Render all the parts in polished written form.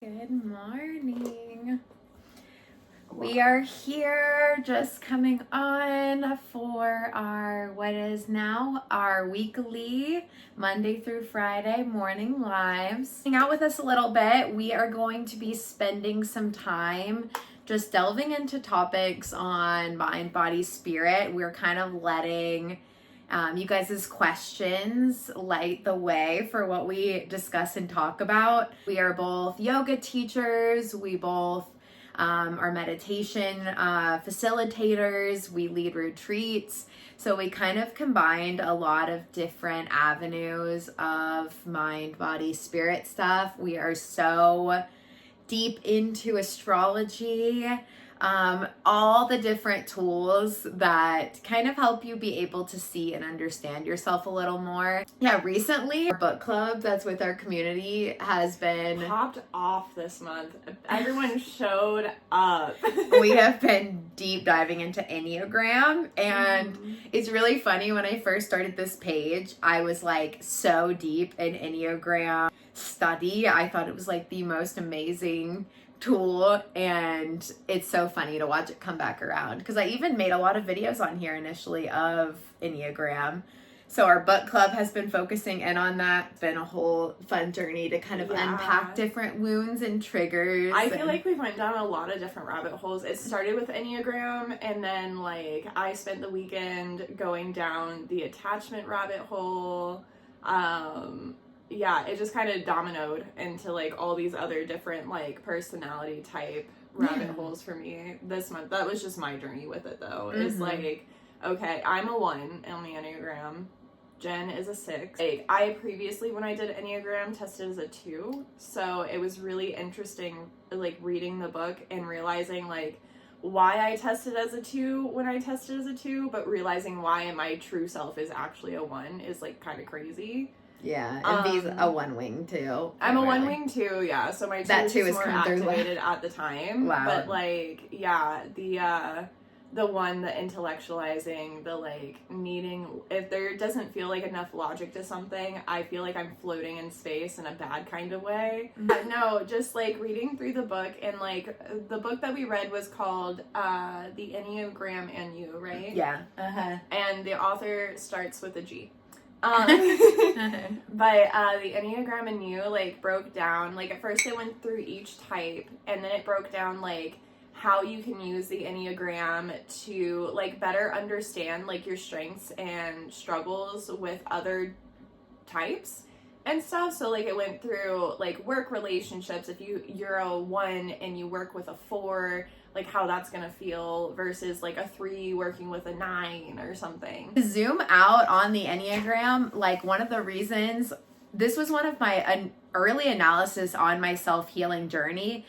Good morning. We are here just coming on for what is now our weekly Monday through Friday morning lives. Hang out with us a little bit. We are going to be spending some time just delving into topics on mind, body, spirit. We're kind of letting you guys' questions light the way for what we discuss and talk about. We are both yoga teachers. We both are meditation facilitators. We lead retreats. So we kind of combined a lot of different avenues of mind, body, spirit stuff. We are so deep into astrology. All the different tools that kind of help you be able to see and understand yourself a little more. Yeah, recently our book club that's with our community has been popped off this month. Everyone showed up. We have been deep diving into Enneagram, and it's really funny. When I first started this page, I was like so deep in Enneagram study. I thought it was like the most amazing tool, and it's so funny to watch it come back around because I even made a lot of videos on here initially of Enneagram. So our book club has been focusing in on that. It's been a whole fun journey to kind of unpack different wounds and triggers. I feel like we went down a lot of different rabbit holes. It started with Enneagram, and then like I spent the weekend going down the attachment rabbit hole. It just kind of dominoed into like all these other different like personality type rabbit holes for me this month. That was just my journey with it though. Is like, okay, I'm a 1 on the Enneagram. Jen is a 6. Like I previously, when I did Enneagram, tested as a 2. So it was really interesting like reading the book and realizing like why I tested as a 2 when I tested as a 2, but realizing why my true self is actually a 1 is like kind of crazy. Yeah, and V's a 1 wing too. I'm a 1 wing too, yeah. So my 2 is more activated at the time. Wow. But like, yeah, the one, the intellectualizing, the like needing, if there doesn't feel like enough logic to something, I feel like I'm floating in space in a bad kind of way. No, just like reading through the book, and like the book that we read was called The Enneagram and You, right? Yeah. And the author starts with a G. But the Enneagram and You like broke down, like at first it went through each type, and then it broke down like how you can use the Enneagram to like better understand like your strengths and struggles with other types and stuff. So like it went through like work relationships. If you're a 1 and you work with a 4, like how that's gonna feel versus like a 3 working with a 9 or something. To zoom out on the Enneagram, like one of the reasons, this was one of my early analysis on my self-healing journey,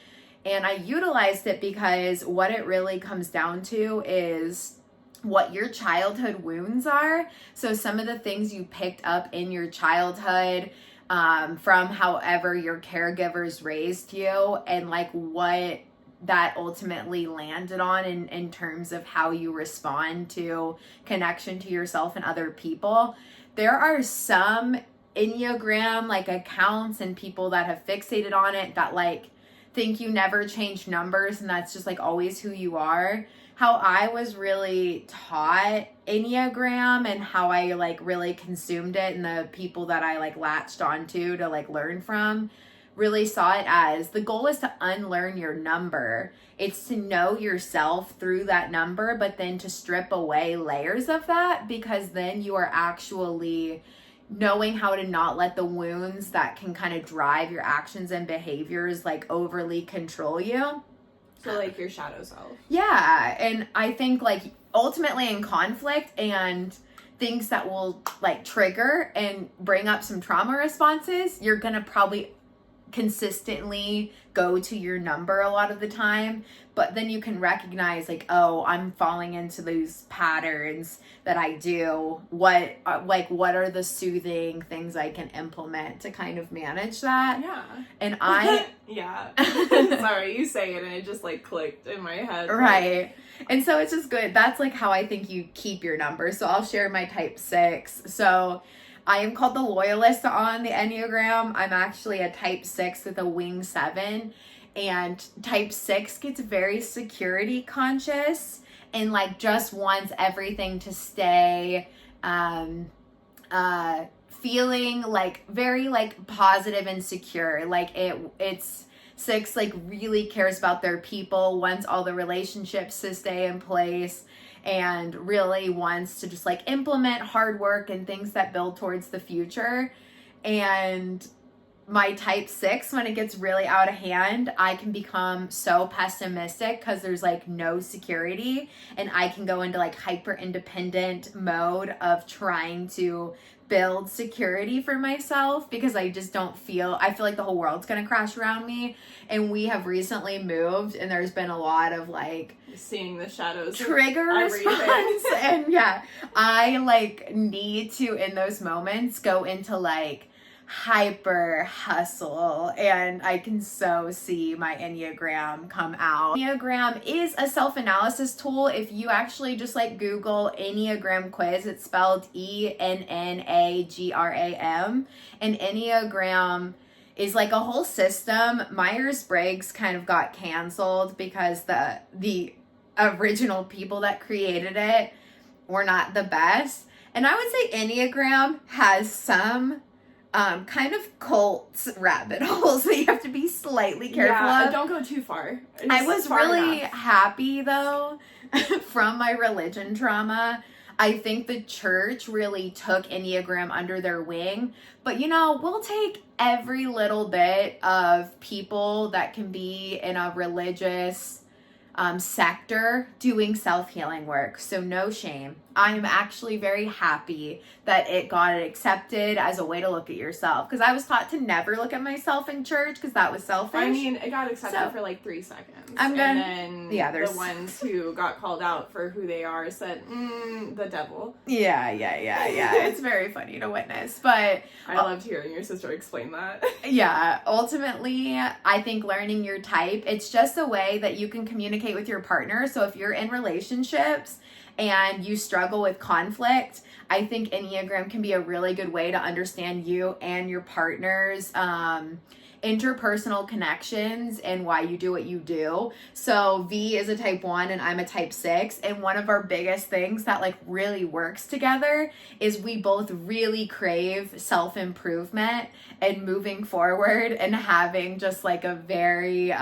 and I utilized it because what it really comes down to is what your childhood wounds are. So some of the things you picked up in your childhood, from however your caregivers raised you, and like what that ultimately landed on in terms of how you respond to connection to yourself and other people. There are some Enneagram like accounts and people that have fixated on it that like think you never change numbers and that's just like always who you are. How I was really taught Enneagram and how I like really consumed it, and the people that I like latched onto to like learn from really saw it as the goal is to unlearn your number. It's to know yourself through that number, but then to strip away layers of that, because then you are actually knowing how to not let the wounds that can kind of drive your actions and behaviors like overly control you. So like your shadow self. Yeah, and I think like ultimately in conflict and things that will like trigger and bring up some trauma responses, you're gonna probably consistently go to your number a lot of the time, but then you can recognize like, oh, I'm falling into those patterns that I do. What are the soothing things I can implement to kind of manage that? Yeah. And I yeah. Sorry, you say it and it just like clicked in my head. Right. And so it's just good. That's like how I think you keep your number. So I'll share my type 6. So I am called the loyalist on the Enneagram. I'm actually a type 6 with a wing 7. And type 6 gets very security conscious and like just wants everything to stay feeling like very like positive and secure. Like it's 6 like really cares about their people, wants all the relationships to stay in place, and really wants to just like implement hard work and things that build towards the future. And my type 6, when it gets really out of hand, I can become so pessimistic because there's like no security, and I can go into like hyper independent mode of trying to build security for myself because I just don't feel, I feel like the whole world's gonna crash around me. And we have recently moved, and there's been a lot of like seeing the shadows trigger response. And yeah, I like need to in those moments go into like hyper hustle, and I can so see my Enneagram come out. Enneagram is a self-analysis tool. If you actually just like Google Enneagram quiz, it's spelled Enneagram, and Enneagram is like a whole system. Myers-Briggs kind of got canceled because the original people that created it were not the best. And I would say Enneagram has some kind of cult rabbit holes that you have to be slightly careful of. Don't go too far. I was really happy though from my religion trauma. I think the church really took Enneagram under their wing. But you know, we'll take every little bit of people that can be in a religious sector doing self-healing work. So no shame. I'm actually very happy that it got accepted as a way to look at yourself, because I was taught to never look at myself in church because that was selfish. I mean, it got accepted for like 3 seconds. I'm gonna, and then the ones who got called out for who they are said, the devil. Yeah. It's very funny to witness, but I loved hearing your sister explain that. Yeah, ultimately, I think learning your type, it's just a way that you can communicate with your partner. So if you're in relationships and you struggle with conflict, I think Enneagram can be a really good way to understand you and your partner's interpersonal connections and why you do what you do. So V is a type 1 and I'm a type 6, and one of our biggest things that like really works together is we both really crave self-improvement and moving forward and having just like a very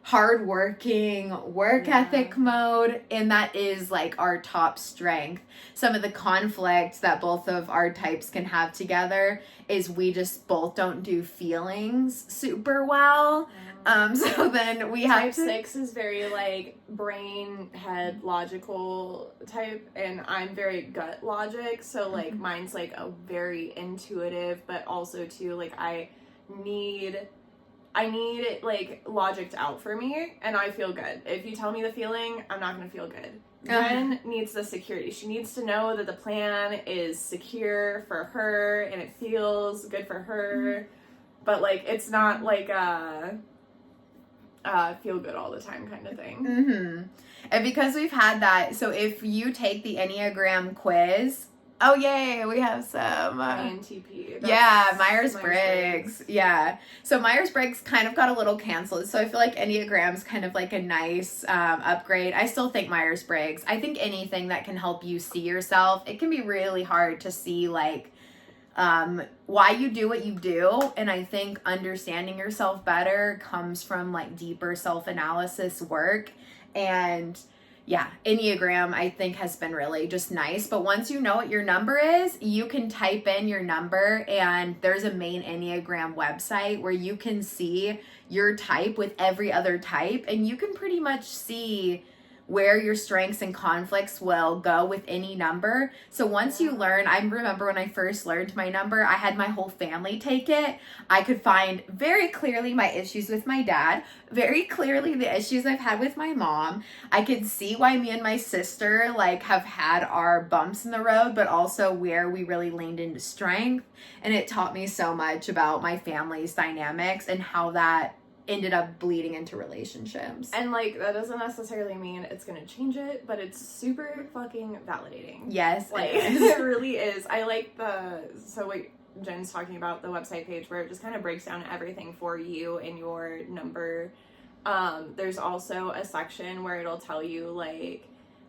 hardworking work ethic mode, and that is like our top strength. Some of the conflicts that both of our types can have together is we just both don't do feelings super well. So then we have type 6 is very like brain head logical type, and I'm very gut logic. So like mine's like a very intuitive, but also too like I need it like logicked out for me, and I feel good. If you tell me the feeling, I'm not gonna feel good. Jen needs the security. She needs to know that the plan is secure for her and it feels good for her, but like it's not like feel good all the time kind of thing. And because we've had that, so if you take the Enneagram quiz, oh yay, we have some INTP. Myers-Briggs. Yeah, so Myers-Briggs kind of got a little canceled, so I feel like Enneagram's kind of like a nice upgrade. I still think Myers-Briggs. I think anything that can help you see yourself. It can be really hard to see like why you do what you do, and I think understanding yourself better comes from like deeper self-analysis work. And yeah, Enneagram, I think, has been really just nice. But once you know what your number is, you can type in your number, and there's a main Enneagram website where you can see your type with every other type, and you can pretty much see where your strengths and conflicts will go with any number. So once you learn, I remember when I first learned my number, I had my whole family take it. I could find very clearly my issues with my dad, very clearly the issues I've had with my mom. I could see why me and my sister like have had our bumps in the road, but also where we really leaned into strength. And it taught me so much about my family's dynamics and how that ended up bleeding into relationships. And like that doesn't necessarily mean it's gonna change it, but it's super fucking validating. Yes, like it really is. I like what Jen's talking about, the website page where it just kind of breaks down everything for you and your number. There's also a section where it'll tell you like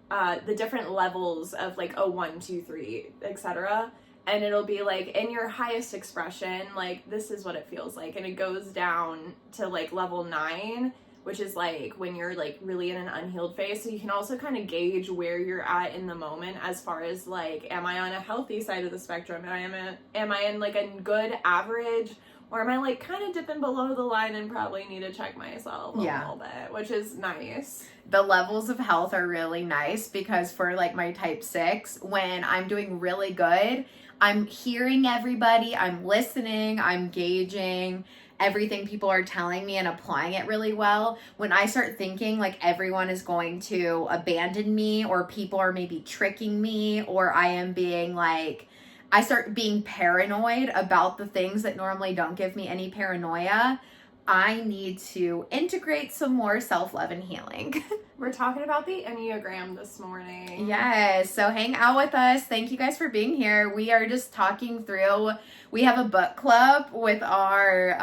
the different levels of like 1, 2, 3, etc. And it'll be like in your highest expression, like this is what it feels like, and it goes down to like level 9, which is like when you're like really in an unhealed phase. So you can also kind of gauge where you're at in the moment as far as like, am I on a healthy side of the spectrum? Am I in like a good average? Or am I like kind of dipping below the line and probably need to check myself a little bit, which is nice. The levels of health are really nice because for like my type 6, when I'm doing really good, I'm hearing everybody, I'm listening, I'm gauging everything people are telling me and applying it really well. When I start thinking like everyone is going to abandon me, or people are maybe tricking me, or I start being paranoid about the things that normally don't give me any paranoia, I need to integrate some more self-love and healing. We're talking about the Enneagram this morning. Yes, so hang out with us. Thank you guys for being here. We are just talking through, we have a book club with our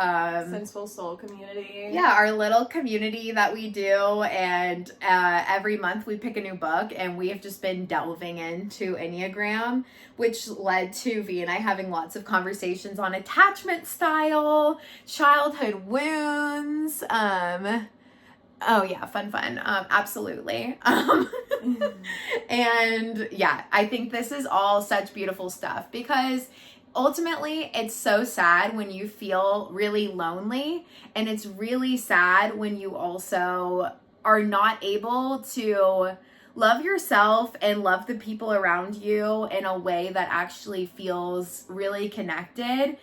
Sensible Soul community. Yeah, our little community that we do, and every month we pick a new book, and we have just been delving into Enneagram, which led to V and I having lots of conversations on attachment style, childhood wounds, oh yeah, fun. Absolutely. And yeah, I think this is all such beautiful stuff because ultimately it's so sad when you feel really lonely, and it's really sad when you also are not able to love yourself and love the people around you in a way that actually feels really connected.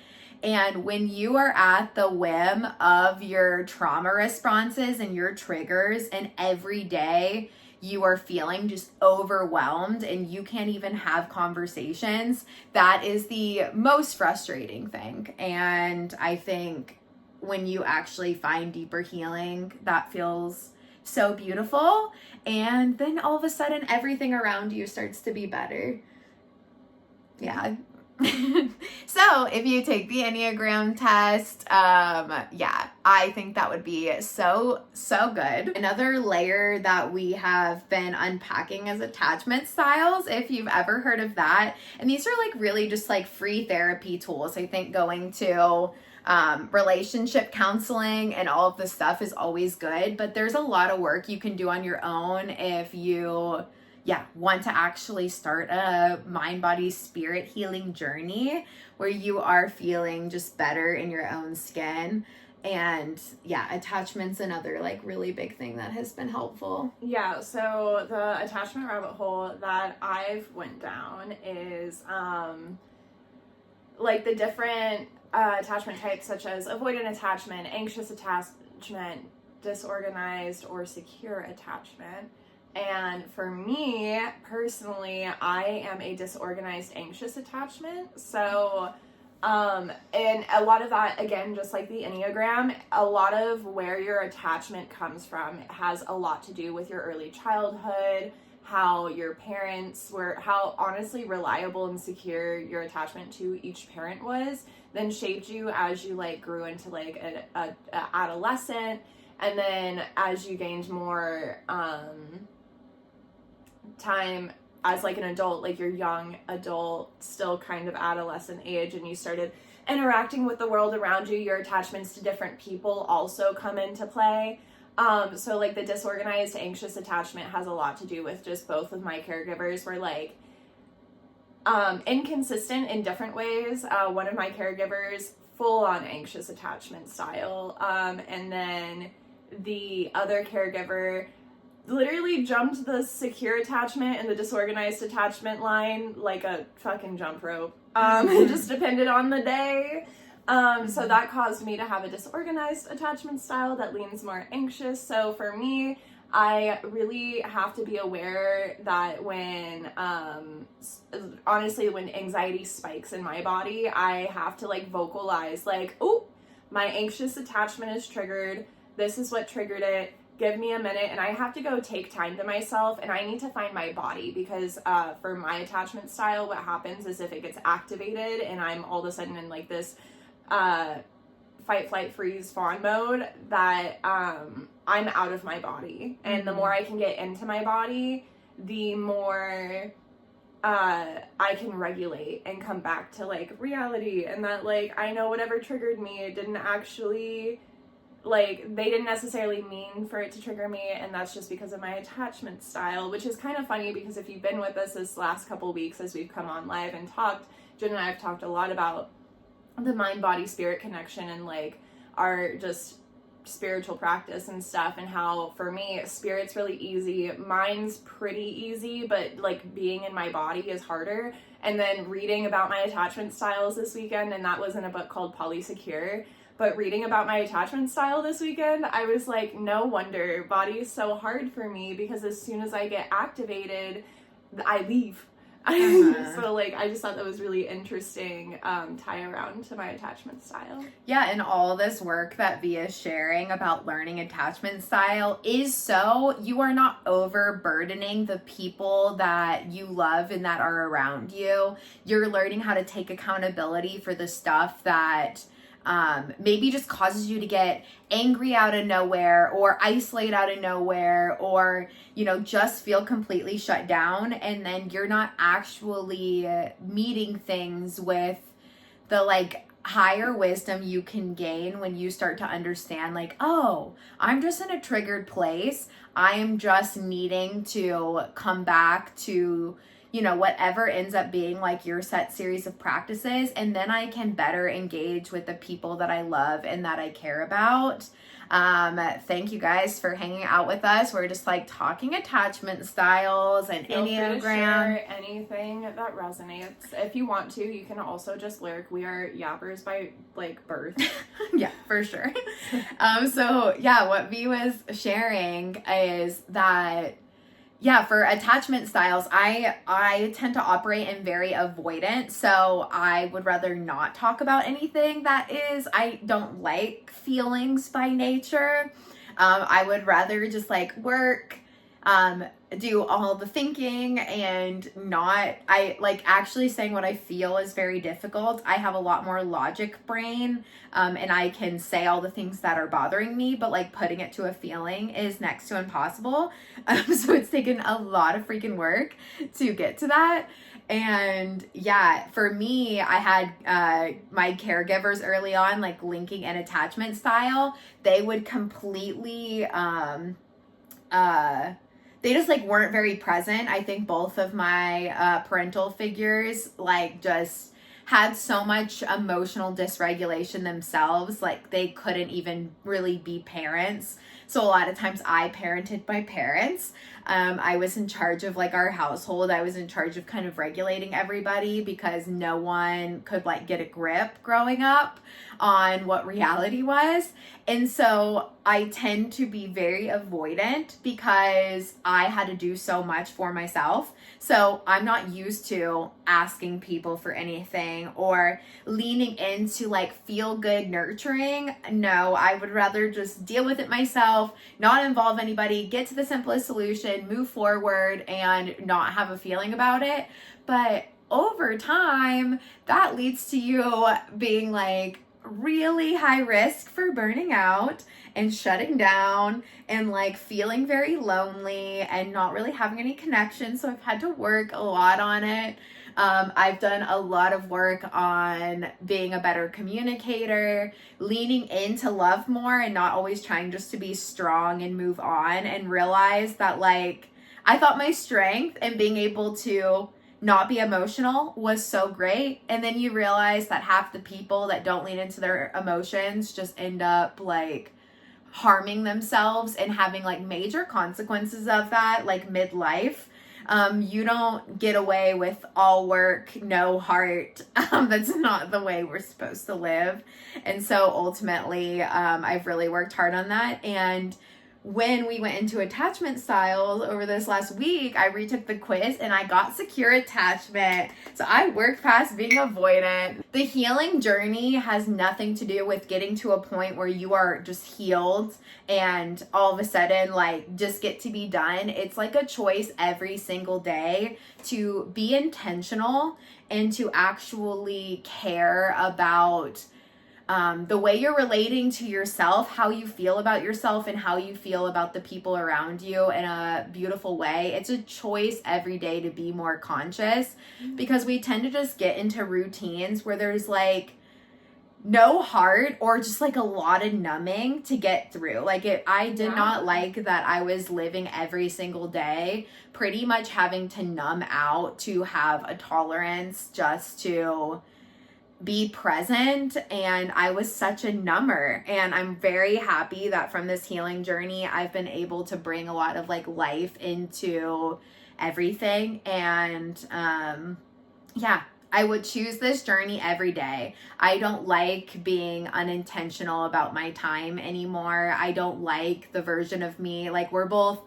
And when you are at the whim of your trauma responses and your triggers, and every day you are feeling just overwhelmed and you can't even have conversations, that is the most frustrating thing. And I think when you actually find deeper healing, that feels so beautiful. And then all of a sudden, everything around you starts to be better. Yeah. So if you take the Enneagram test, I think that would be so good. Another layer that we have been unpacking is attachment styles, if you've ever heard of that. And these are like really just like free therapy tools. I think going to relationship counseling and all of this stuff is always good, but there's a lot of work you can do on your own if you want to actually start a mind, body, spirit healing journey where you are feeling just better in your own skin. And yeah, attachment's another like really big thing that has been helpful. Yeah, so the attachment rabbit hole that I've went down is like the different attachment types, such as avoidant attachment, anxious attachment, disorganized or secure attachment. And for me personally, I am a disorganized anxious attachment. So and a lot of that, again, just like the Enneagram, a lot of where your attachment comes from has a lot to do with your early childhood, how your parents were, how honestly reliable and secure your attachment to each parent was, then shaped you as you like grew into like a adolescent. And then as you gained more time as like an adult, like your young adult, still kind of adolescent age, and you started interacting with the world around you, your attachments to different people also come into play. So like the disorganized anxious attachment has a lot to do with just both of my caregivers were like inconsistent in different ways. One of my caregivers, full on anxious attachment style, and then the other caregiver literally jumped the secure attachment and the disorganized attachment line like a fucking jump rope. It just depended on the day. So that caused me to have a disorganized attachment style that leans more anxious. So for me, I really have to be aware that when, honestly, when anxiety spikes in my body, I have to like vocalize like, oh, my anxious attachment is triggered. this is what triggered it. Give me a minute, and I have to go take time to myself, and I need to find my body, because for my attachment style, what happens is if it gets activated and I'm all of a sudden in like this fight, flight, freeze, fawn mode, that I'm out of my body. And the more I can get into my body, the more I can regulate and come back to like reality, and that like I know whatever triggered me, it didn't actually, like, they didn't necessarily mean for it to trigger me, and that's just because of my attachment style, which is kind of funny because if you've been with us this last couple weeks as we've come on live and talked, Jen and I have talked a lot about the mind, body, spirit connection, and like our just spiritual practice and stuff, and how for me spirit's really easy, mind's pretty easy, but like being in my body is harder. And then reading about my attachment styles this weekend, and that was in a book called Polysecure, but reading about my attachment style this weekend, I was like, no wonder body is so hard for me, because as soon as I get activated, I leave. So like I just thought that was really interesting tie around to my attachment style. Yeah, and all this work that Via's sharing about learning attachment style is so you are not overburdening the people that you love and that are around you. You're learning how to take accountability for the stuff that maybe just causes you to get angry out of nowhere, or isolate out of nowhere, or, you know, just feel completely shut down. And then you're not actually meeting things with the like higher wisdom you can gain when you start to understand like, oh, I'm just in a triggered place. I am just needing to come back to, you know, whatever ends up being like your set series of practices. And then I can better engage with the people that I love and that I care about. Thank you guys for hanging out with us. We're just like talking attachment styles and Feel Enneagram. Free to share anything that resonates. If you want to, you can also just lurk. We are yappers by like birth. Yeah, for sure. So yeah, what V was sharing is that, yeah, for attachment styles, I tend to operate in very avoidant, so I would rather not talk about anything that is, I don't like feelings by nature. I would rather just like work, do all the thinking, and not, I like actually saying what I feel is very difficult. I have a lot more logic brain, and I can say all the things that are bothering me, but like putting it to a feeling is next to impossible. So it's taken a lot of freaking work to get to that. And yeah, for me, I had my caregivers early on, like linking an attachment style. They would completely they just like weren't very present. I think both of my parental figures like just had so much emotional dysregulation themselves, like they couldn't even really be parents. So a lot of times I parented my parents. I was in charge of like our household. I was in charge of kind of regulating everybody, because no one could like get a grip growing up on what reality was. And so I tend to be very avoidant because I had to do so much for myself. So I'm not used to asking people for anything or leaning into like feel good nurturing. No, I would rather just deal with it myself, not involve anybody, get to the simplest solution, move forward, and not have a feeling about it. But over time, that leads to you being like really high risk for burning out and shutting down and like feeling very lonely and not really having any connection. So I've had to work a lot on it. I've done a lot of work on being a better communicator, leaning into love more and not always trying just to be strong and move on, and realize that like I thought my strength and being able to not be emotional was so great. And then you realize that half the people that don't lean into their emotions just end up like harming themselves and having like major consequences of that, like midlife. You don't get away with all work, no heart. That's not the way we're supposed to live. And so ultimately, I've really worked hard on that. And when we went into attachment styles over this last week, I retook the quiz and I got secure attachment. So I worked past being avoidant. The healing journey has nothing to do with getting to a point where you are just healed and all of a sudden like just get to be done. It's like a choice every single day to be intentional and to actually care about the way you're relating to yourself, how you feel about yourself, and how you feel about the people around you in a beautiful way. It's a choice every day to be more conscious, because we tend to just get into routines where there's like no heart or just like a lot of numbing to get through. Like I did not like that I was living every single day pretty much having to numb out to have a tolerance just to be present, and I was such a number. And I'm very happy that from this healing journey I've been able to bring a lot of like life into everything. And yeah, I would choose this journey every day. I don't like being unintentional about my time anymore. I don't like the version of me, like we're both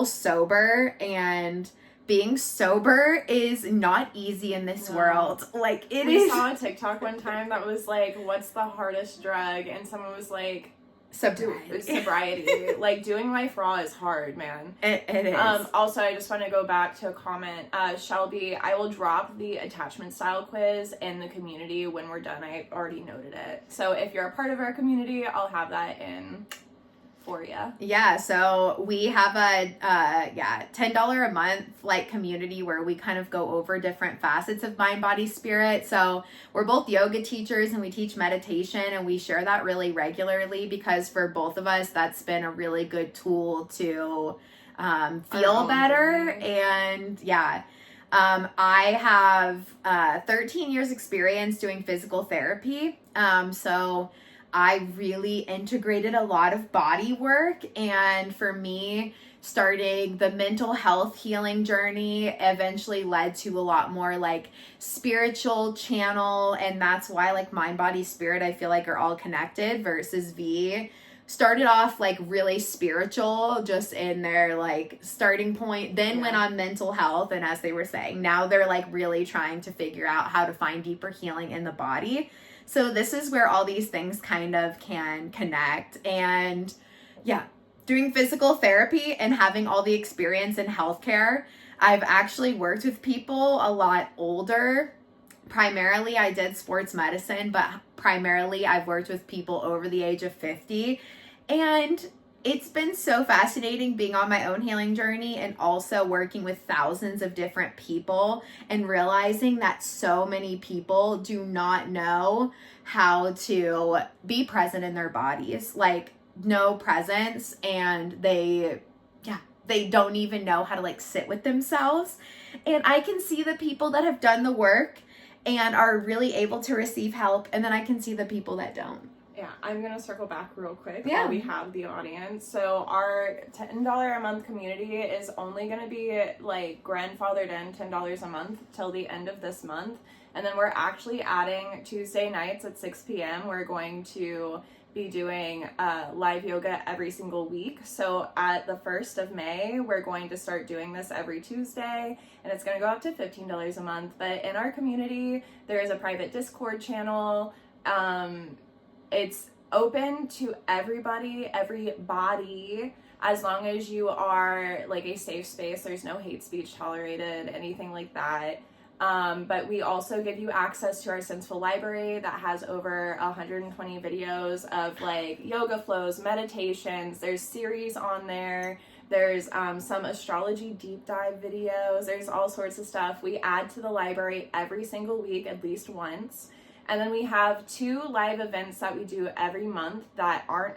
sober, and being sober is not easy in this world. Like we saw a TikTok one time that was like, what's the hardest drug? And someone was like, sobriety. Like doing life raw is hard, man. It is. Also, I just want to go back to a comment. Shelby, I will drop the attachment style quiz in the community when we're done. I already noted it. So if you're a part of our community, I'll have that in for you. Yeah, so we have a $10 a month like community where we kind of go over different facets of mind, body, spirit. So we're both yoga teachers and we teach meditation, and we share that really regularly because for both of us that's been a really good tool to feel better. And yeah, I have 13 years experience doing physical therapy. So I really integrated a lot of body work, and for me, starting the mental health healing journey eventually led to a lot more like spiritual channel, and that's why like mind, body, spirit I feel like are all connected, versus V started off like really spiritual just in their like starting point, then went on mental health, and as they were saying, now they're like really trying to figure out how to find deeper healing in the body. So this is where all these things kind of can connect. And yeah, doing physical therapy and having all the experience in healthcare, I've actually worked with people a lot older. Primarily, I did sports medicine, but primarily I've worked with people over the age of 50. And it's been so fascinating being on my own healing journey and also working with thousands of different people and realizing that so many people do not know how to be present in their bodies, like no presence, and they don't even know how to like sit with themselves. And I can see the people that have done the work and are really able to receive help, and then I can see the people that don't. Yeah, I'm going to circle back real quick while we have the audience. So our $10 a month community is only going to be like grandfathered in $10 a month till the end of this month. And then we're actually adding Tuesday nights at 6 p.m. We're going to be doing live yoga every single week. So at the 1st of May, we're going to start doing this every Tuesday, and it's going to go up to $15 a month. But in our community, there is a private Discord channel. It's open to everybody, as long as you are like a safe space. There's no hate speech tolerated, anything like that. But we also give you access to our Senseful library that has over 120 videos of like yoga flows, meditations. There's series on there. There's some astrology deep dive videos. There's all sorts of stuff. We add to the library every single week, at least once. And then we have 2 live events that we do every month that aren't,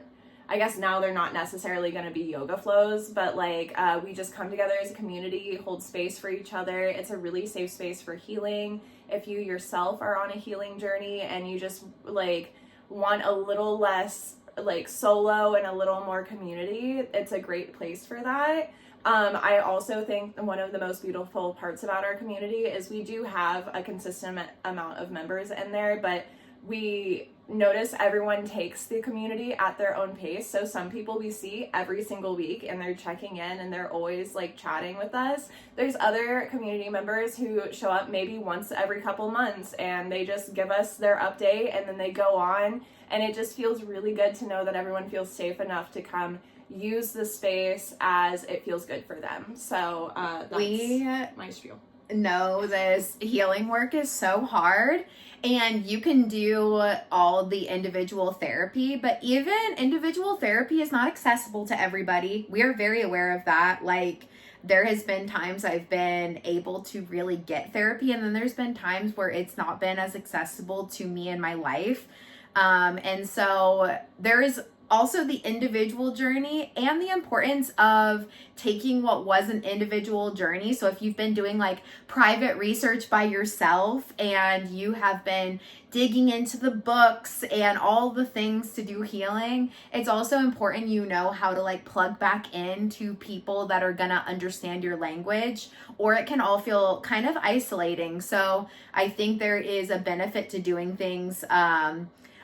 I guess now they're not necessarily going to be yoga flows, but like we just come together as a community, hold space for each other. It's a really safe space for healing. If you yourself are on a healing journey and you just like want a little less like solo and a little more community, it's a great place for that. I also think one of the most beautiful parts about our community is we do have a consistent amount of members in there, but we notice everyone takes the community at their own pace. So some people we see every single week and they're checking in and they're always like chatting with us. There's other community members who show up maybe once every couple months and they just give us their update and then they go on, and it just feels really good to know that everyone feels safe enough to come use the space as it feels good for them. So that's my spiel. Know this healing work is so hard, and you can do all the individual therapy, but even individual therapy is not accessible to everybody. We are very aware of that. Like, there has been times I've been able to really get therapy, and then there's been times where it's not been as accessible to me in my life. And so there is also the individual journey and the importance of taking what was an individual journey. So if you've been doing like private research by yourself and you have been digging into the books and all the things to do healing, it's also important you know how to like plug back into people that are gonna understand your language, or it can all feel kind of isolating. So I think there is a benefit to doing things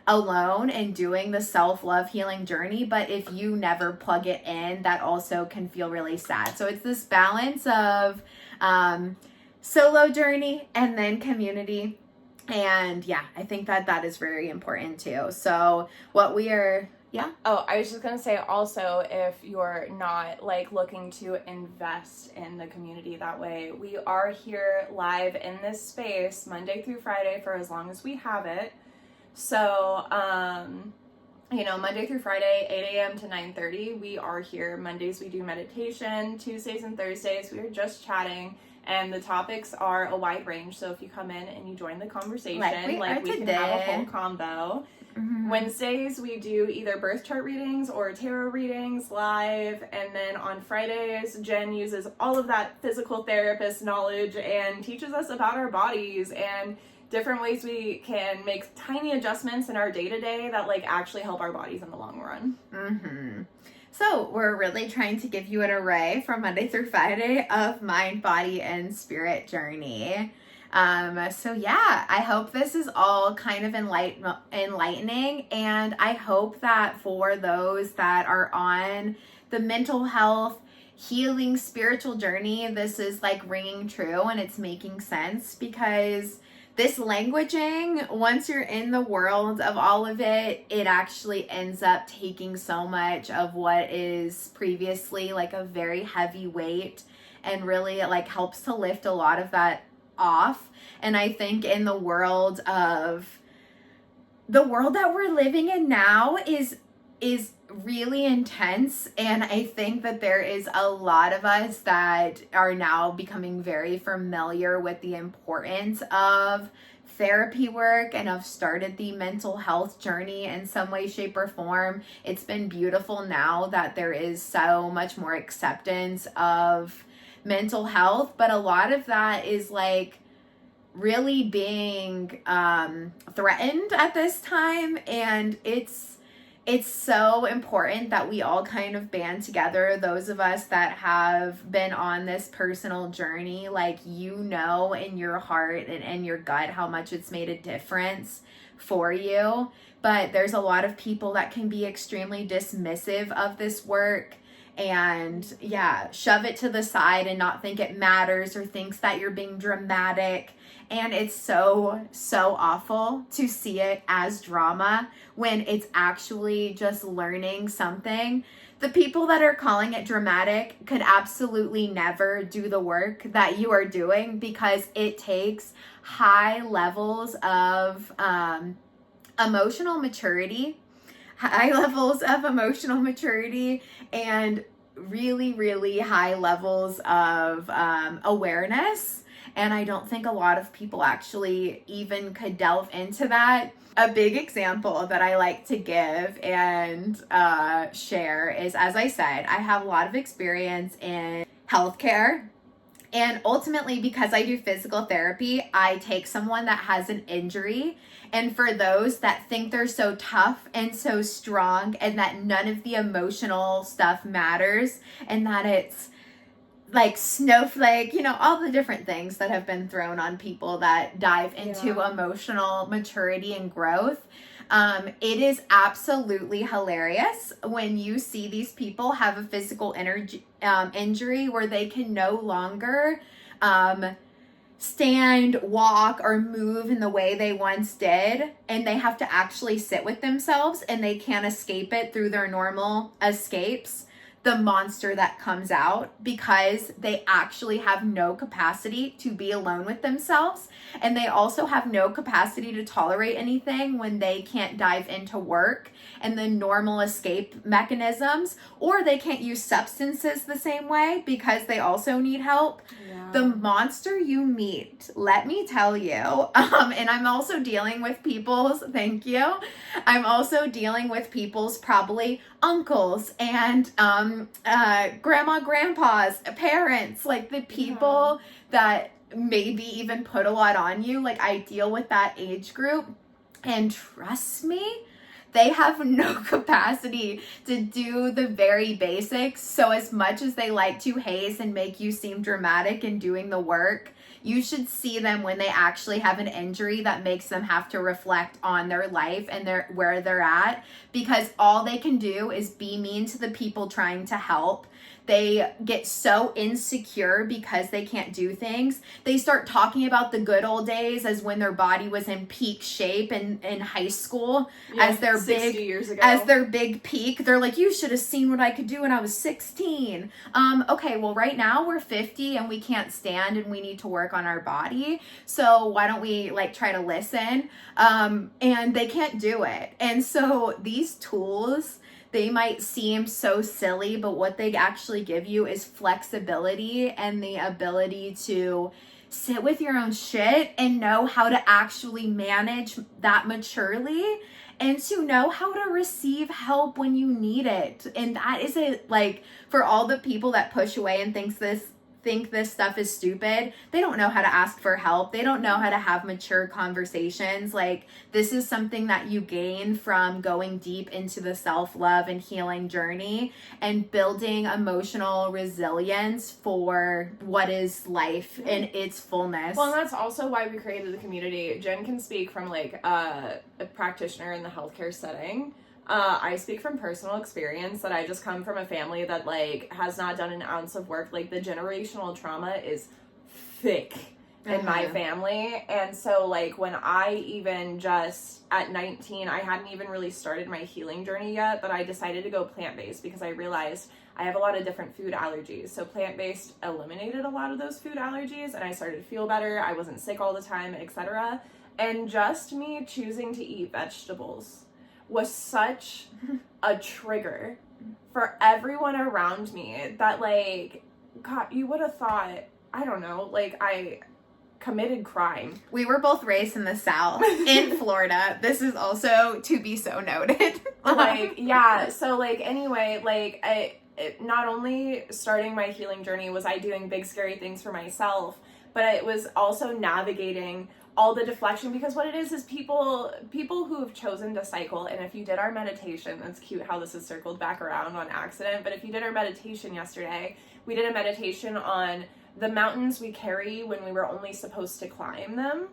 alone and doing the self-love healing journey, but if you never plug it in, that also can feel really sad. So it's this balance of solo journey and then community. And yeah, I think that is very important too. So what we are, yeah. Oh, I was just going to say also, if you're not like looking to invest in the community that way, we are here live in this space Monday through Friday for as long as we have it. So, Monday through Friday, 8 a.m. to 9:30, we are here. Mondays, we do meditation. Tuesdays and Thursdays, we are just chatting. And the topics are a wide range. So if you come in and you join the conversation, we can have a whole combo. Mm-hmm. Wednesdays, we do either birth chart readings or tarot readings live. And then on Fridays, Jen uses all of that physical therapist knowledge and teaches us about our bodies and different ways we can make tiny adjustments in our day-to-day that like actually help our bodies in the long run. Mm-hmm. So we're really trying to give you an array from Monday through Friday of mind, body, and spirit journey. So yeah, I hope this is all kind of enlightening, and I hope that for those that are on the mental health, healing, spiritual journey, this is like ringing true and it's making sense, because this languaging, once you're in the world of all of it, it actually ends up taking so much of what is previously like a very heavy weight, and really it like helps to lift a lot of that off. And I think in the world that we're living in now is really intense, and I think that there is a lot of us that are now becoming very familiar with the importance of therapy work and have started the mental health journey in some way, shape, or form. It's been beautiful now that there is so much more acceptance of mental health, but a lot of that is like really being threatened at this time, and it's so important that we all kind of band together. Those of us that have been on this personal journey, like, in your heart and in your gut how much it's made a difference for you. But there's a lot of people that can be extremely dismissive of this work and shove it to the side and not think it matters, or thinks that you're being dramatic. And it's so, so awful to see it as drama when it's actually just learning something. The people that are calling it dramatic could absolutely never do the work that you are doing, because it takes high levels of emotional maturity and really, really high levels of awareness. And I don't think a lot of people actually even could delve into that. A big example that I like to give and share is, as I said, I have a lot of experience in healthcare. And ultimately, because I do physical therapy, I take someone that has an injury. And for those that think they're so tough and so strong and that none of the emotional stuff matters, and that it's like snowflake, all the different things that have been thrown on people that dive into emotional maturity and growth. It is absolutely hilarious when you see these people have a physical injury where they can no longer stand, walk, or move in the way they once did, and they have to actually sit with themselves, and they can't escape it through their normal escapes. The monster that comes out, because they actually have no capacity to be alone with themselves, and they also have no capacity to tolerate anything when they can't dive into work and the normal escape mechanisms, or they can't use substances the same way because they also need help. The monster you meet, let me tell you, and I'm also dealing with people's, thank you, I'm also dealing with people's probably uncles and grandma, grandpas, parents, like the people that maybe even put a lot on you. Like, I deal with that age group, and trust me, they have no capacity to do the very basics. So as much as they like to haze and make you seem dramatic in doing the work, you should see them when they actually have an injury that makes them have to reflect on their life and where they're at, because all they can do is be mean to the people trying to help. They get so insecure because they can't do things. They start talking about the good old days as when their body was in peak shape in high school, as their 60 years ago. as their big peak. They're like, you should have seen what I could do when I was 16. Okay, well, right now we're 50 and we can't stand and we need to work on our body. So why don't we try to listen? And they can't do it. And so these tools, they might seem so silly, but what they actually give you is flexibility and the ability to sit with your own shit and know how to actually manage that maturely, and to know how to receive help when you need it. And that is it. Like, for all the people that push away and think this stuff is stupid, they don't know how to ask for help. They don't know how to have mature conversations. Like, this is something that you gain from going deep into the self-love and healing journey and building emotional resilience for what is life in its fullness. Well, and that's also why we created the community. Jen can speak from a practitioner in the healthcare setting. I speak from personal experience that I just come from a family that has not done an ounce of work. Like, the generational trauma is thick in my family. And so when I even just at 19, I hadn't even really started my healing journey yet, but I decided to go plant-based because I realized I have a lot of different food allergies. So plant-based eliminated a lot of those food allergies, and I started to feel better. I wasn't sick all the time, etc. And just me choosing to eat vegetables was such a trigger for everyone around me that God, you would have thought, I don't know, I committed crime. We were both raised in the South, in Florida. This is also to be so noted. So anyway, not only starting my healing journey was I doing big scary things for myself, but it was also navigating all the deflection, because what it is people who have chosen to cycle, and if you did our meditation, it's cute how this is circled back around on accident, but if you did our meditation yesterday, we did a meditation on the mountains we carry when we were only supposed to climb them.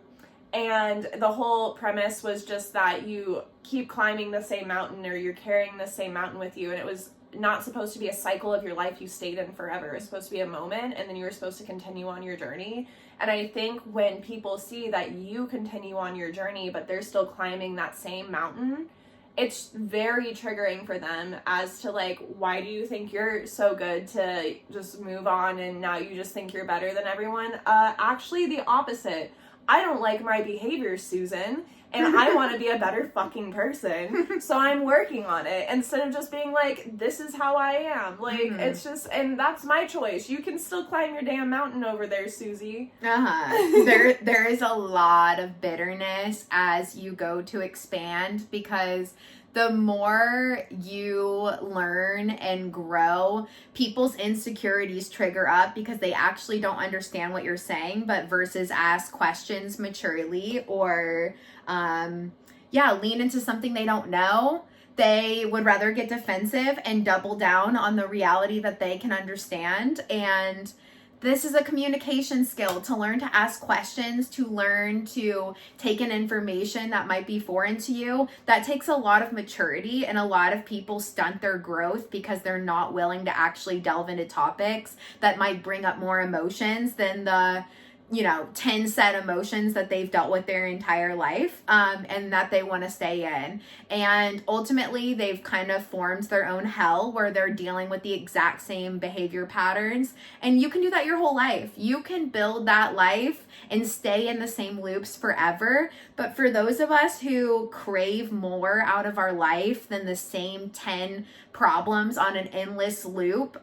And the whole premise was just that you keep climbing the same mountain, or you're carrying the same mountain with you, and it was not supposed to be a cycle of your life you stayed in forever. It was supposed to be a moment, and then you were supposed to continue on your journey. And I think when people see that you continue on your journey, but they're still climbing that same mountain, it's very triggering for them as to why do you think you're so good to just move on and now you just think you're better than everyone? Actually, the opposite. I don't like my behavior, Susan, and I want to be a better fucking person, so I'm working on it instead of just being this is how I am. It's just, and that's my choice. You can still climb your damn mountain over there, Susie. There is a lot of bitterness as you go to expand, because the more you learn and grow, people's insecurities trigger up because they actually don't understand what you're saying, but versus ask questions maturely or lean into something they don't know, they would rather get defensive and double down on the reality that they can understand. And this is a communication skill, to learn to ask questions, to learn to take in information that might be foreign to you. That takes a lot of maturity, and a lot of people stunt their growth because they're not willing to actually delve into topics that might bring up more emotions than the 10 set emotions that they've dealt with their entire life, and that they want to stay in. And ultimately, they've kind of formed their own hell where they're dealing with the exact same behavior patterns. And you can do that your whole life. You can build that life and stay in the same loops forever. But for those of us who crave more out of our life than the same 10 problems on an endless loop,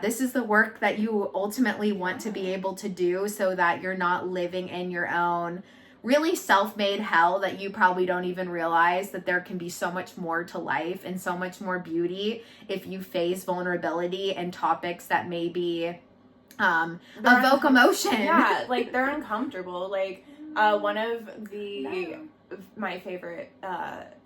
this is the work that you ultimately want to be able to do, so that you're not living in your own really self-made hell that you probably don't even realize that there can be so much more to life and so much more beauty if you face vulnerability and topics that maybe evoke emotion. Yeah, like they're uncomfortable. Like one of my favorite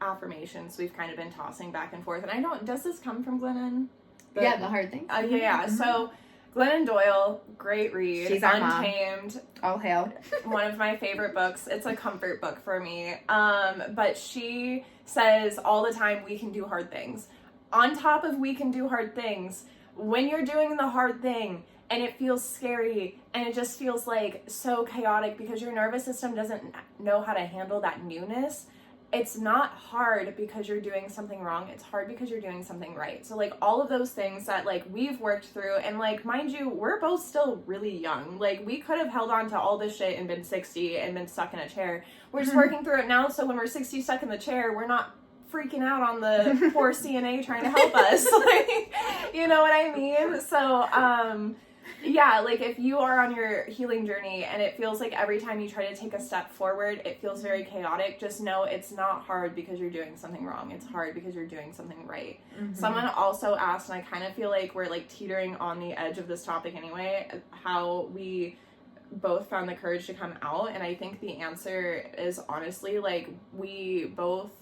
affirmations we've kind of been tossing back and forth, and does this come from Glennon? The hard thing. Yeah. Mm-hmm. So Glennon Doyle, great read. She's Untamed. Mom. All hail. One of my favorite books. It's a comfort book for me. But she says all the time, we can do hard things. On top of we can do hard things, when you're doing the hard thing and it feels scary and it just feels like so chaotic because your nervous system doesn't know how to handle that newness, it's not hard because you're doing something wrong. It's hard because you're doing something right. So like all of those things that like we've worked through, and like mind you, we're both still really young. Like we could have held on to all this shit and been 60 and been stuck in a chair. We're just working through it now, so when we're 60 stuck in the chair, we're not freaking out on the poor CNA trying to help us. Like, you know what I mean? So yeah, like if you are on your healing journey and it feels like every time you try to take a step forward, it feels very chaotic, just know it's not hard because you're doing something wrong. It's hard because you're doing something right. Mm-hmm. Someone also asked, and I kind of feel like we're like teetering on the edge of this topic anyway, how we both found the courage to come out. And I think the answer is honestly like we both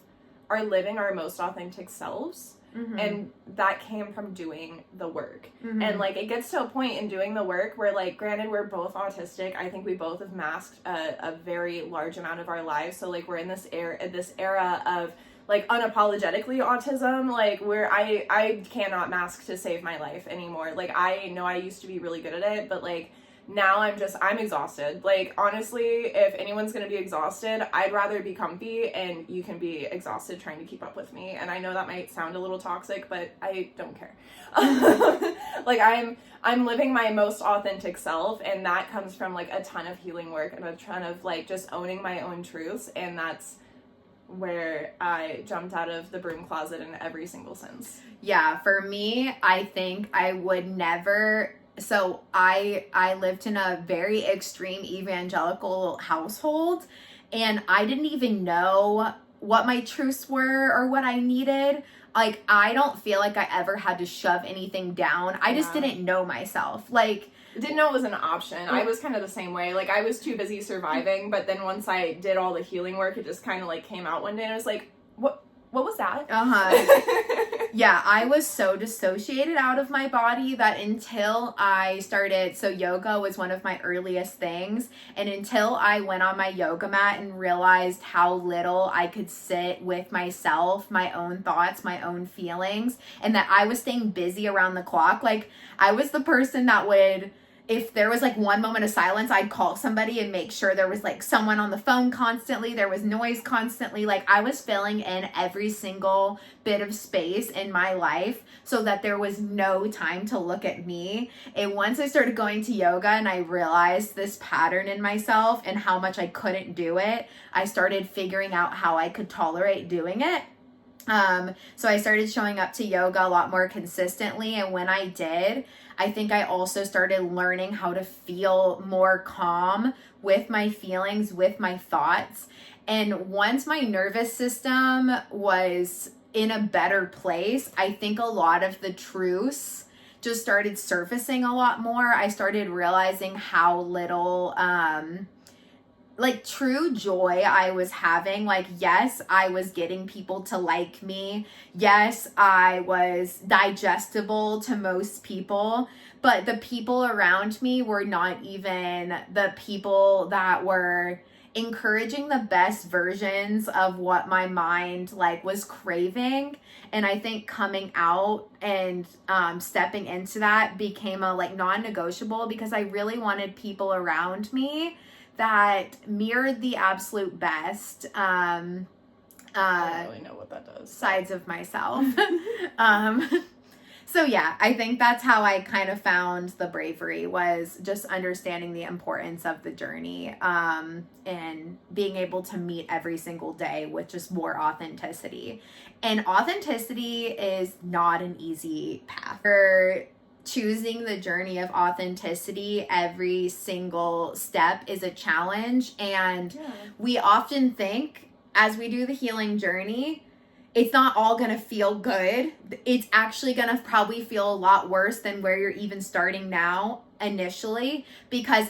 are living our most authentic selves. Mm-hmm. And that came from doing the work. Mm-hmm. And like it gets to a point in doing the work where like granted we're both autistic. I think we both have masked a very large amount of our lives. So like we're in this era of like unapologetically autism, like where I cannot mask to save my life anymore. Like I know I used to be really good at it, but like now I'm exhausted. Like, honestly, if anyone's going to be exhausted, I'd rather be comfy and you can be exhausted trying to keep up with me. And I know that might sound a little toxic, but I don't care. Like, I'm living my most authentic self, and that comes from, like, a ton of healing work and a ton of, like, just owning my own truths, and that's where I jumped out of the broom closet in every single sense. Yeah, for me, I think I would never... So I lived in a very extreme evangelical household, and I didn't even know what my truths were or what I needed. Like, I don't feel like I ever had to shove anything down. I just didn't know myself. Like, didn't know it was an option. I was kind of the same way. Like, I was too busy surviving, but then once I did all the healing work, it just kind of like came out one day, and I was like, what was that? Yeah, I was so dissociated out of my body that until I started, so yoga was one of my earliest things, and until I went on my yoga mat and realized how little I could sit with myself, my own thoughts, my own feelings, and that I was staying busy around the clock. Like, I was the person that would... If there was like one moment of silence, I'd call somebody and make sure there was like someone on the phone constantly. There was noise constantly. Like, I was filling in every single bit of space in my life so that there was no time to look at me. And once I started going to yoga and I realized this pattern in myself and how much I couldn't do it, I started figuring out how I could tolerate doing it. So I started showing up to yoga a lot more consistently. And when I did, I think I also started learning how to feel more calm with my feelings, with my thoughts. And once my nervous system was in a better place, I think a lot of the truths just started surfacing a lot more. I started realizing how little, like true joy I was having. Like, yes, I was getting people to like me. Yes, I was digestible to most people, but the people around me were not even the people that were encouraging the best versions of what my mind like was craving. And I think coming out and stepping into that became a like non-negotiable, because I really wanted people around me that mirrored the absolute best I don't really know what that does. sides of myself. So yeah, I think that's how I kind of found the bravery, was just understanding the importance of the journey, and being able to meet every single day with just more authenticity. And authenticity is not an easy path. For choosing the journey of authenticity, every single step is a challenge. And we often think, as we do the healing journey, it's not all going to feel good. It's actually going to probably feel a lot worse than where you're even starting now initially, because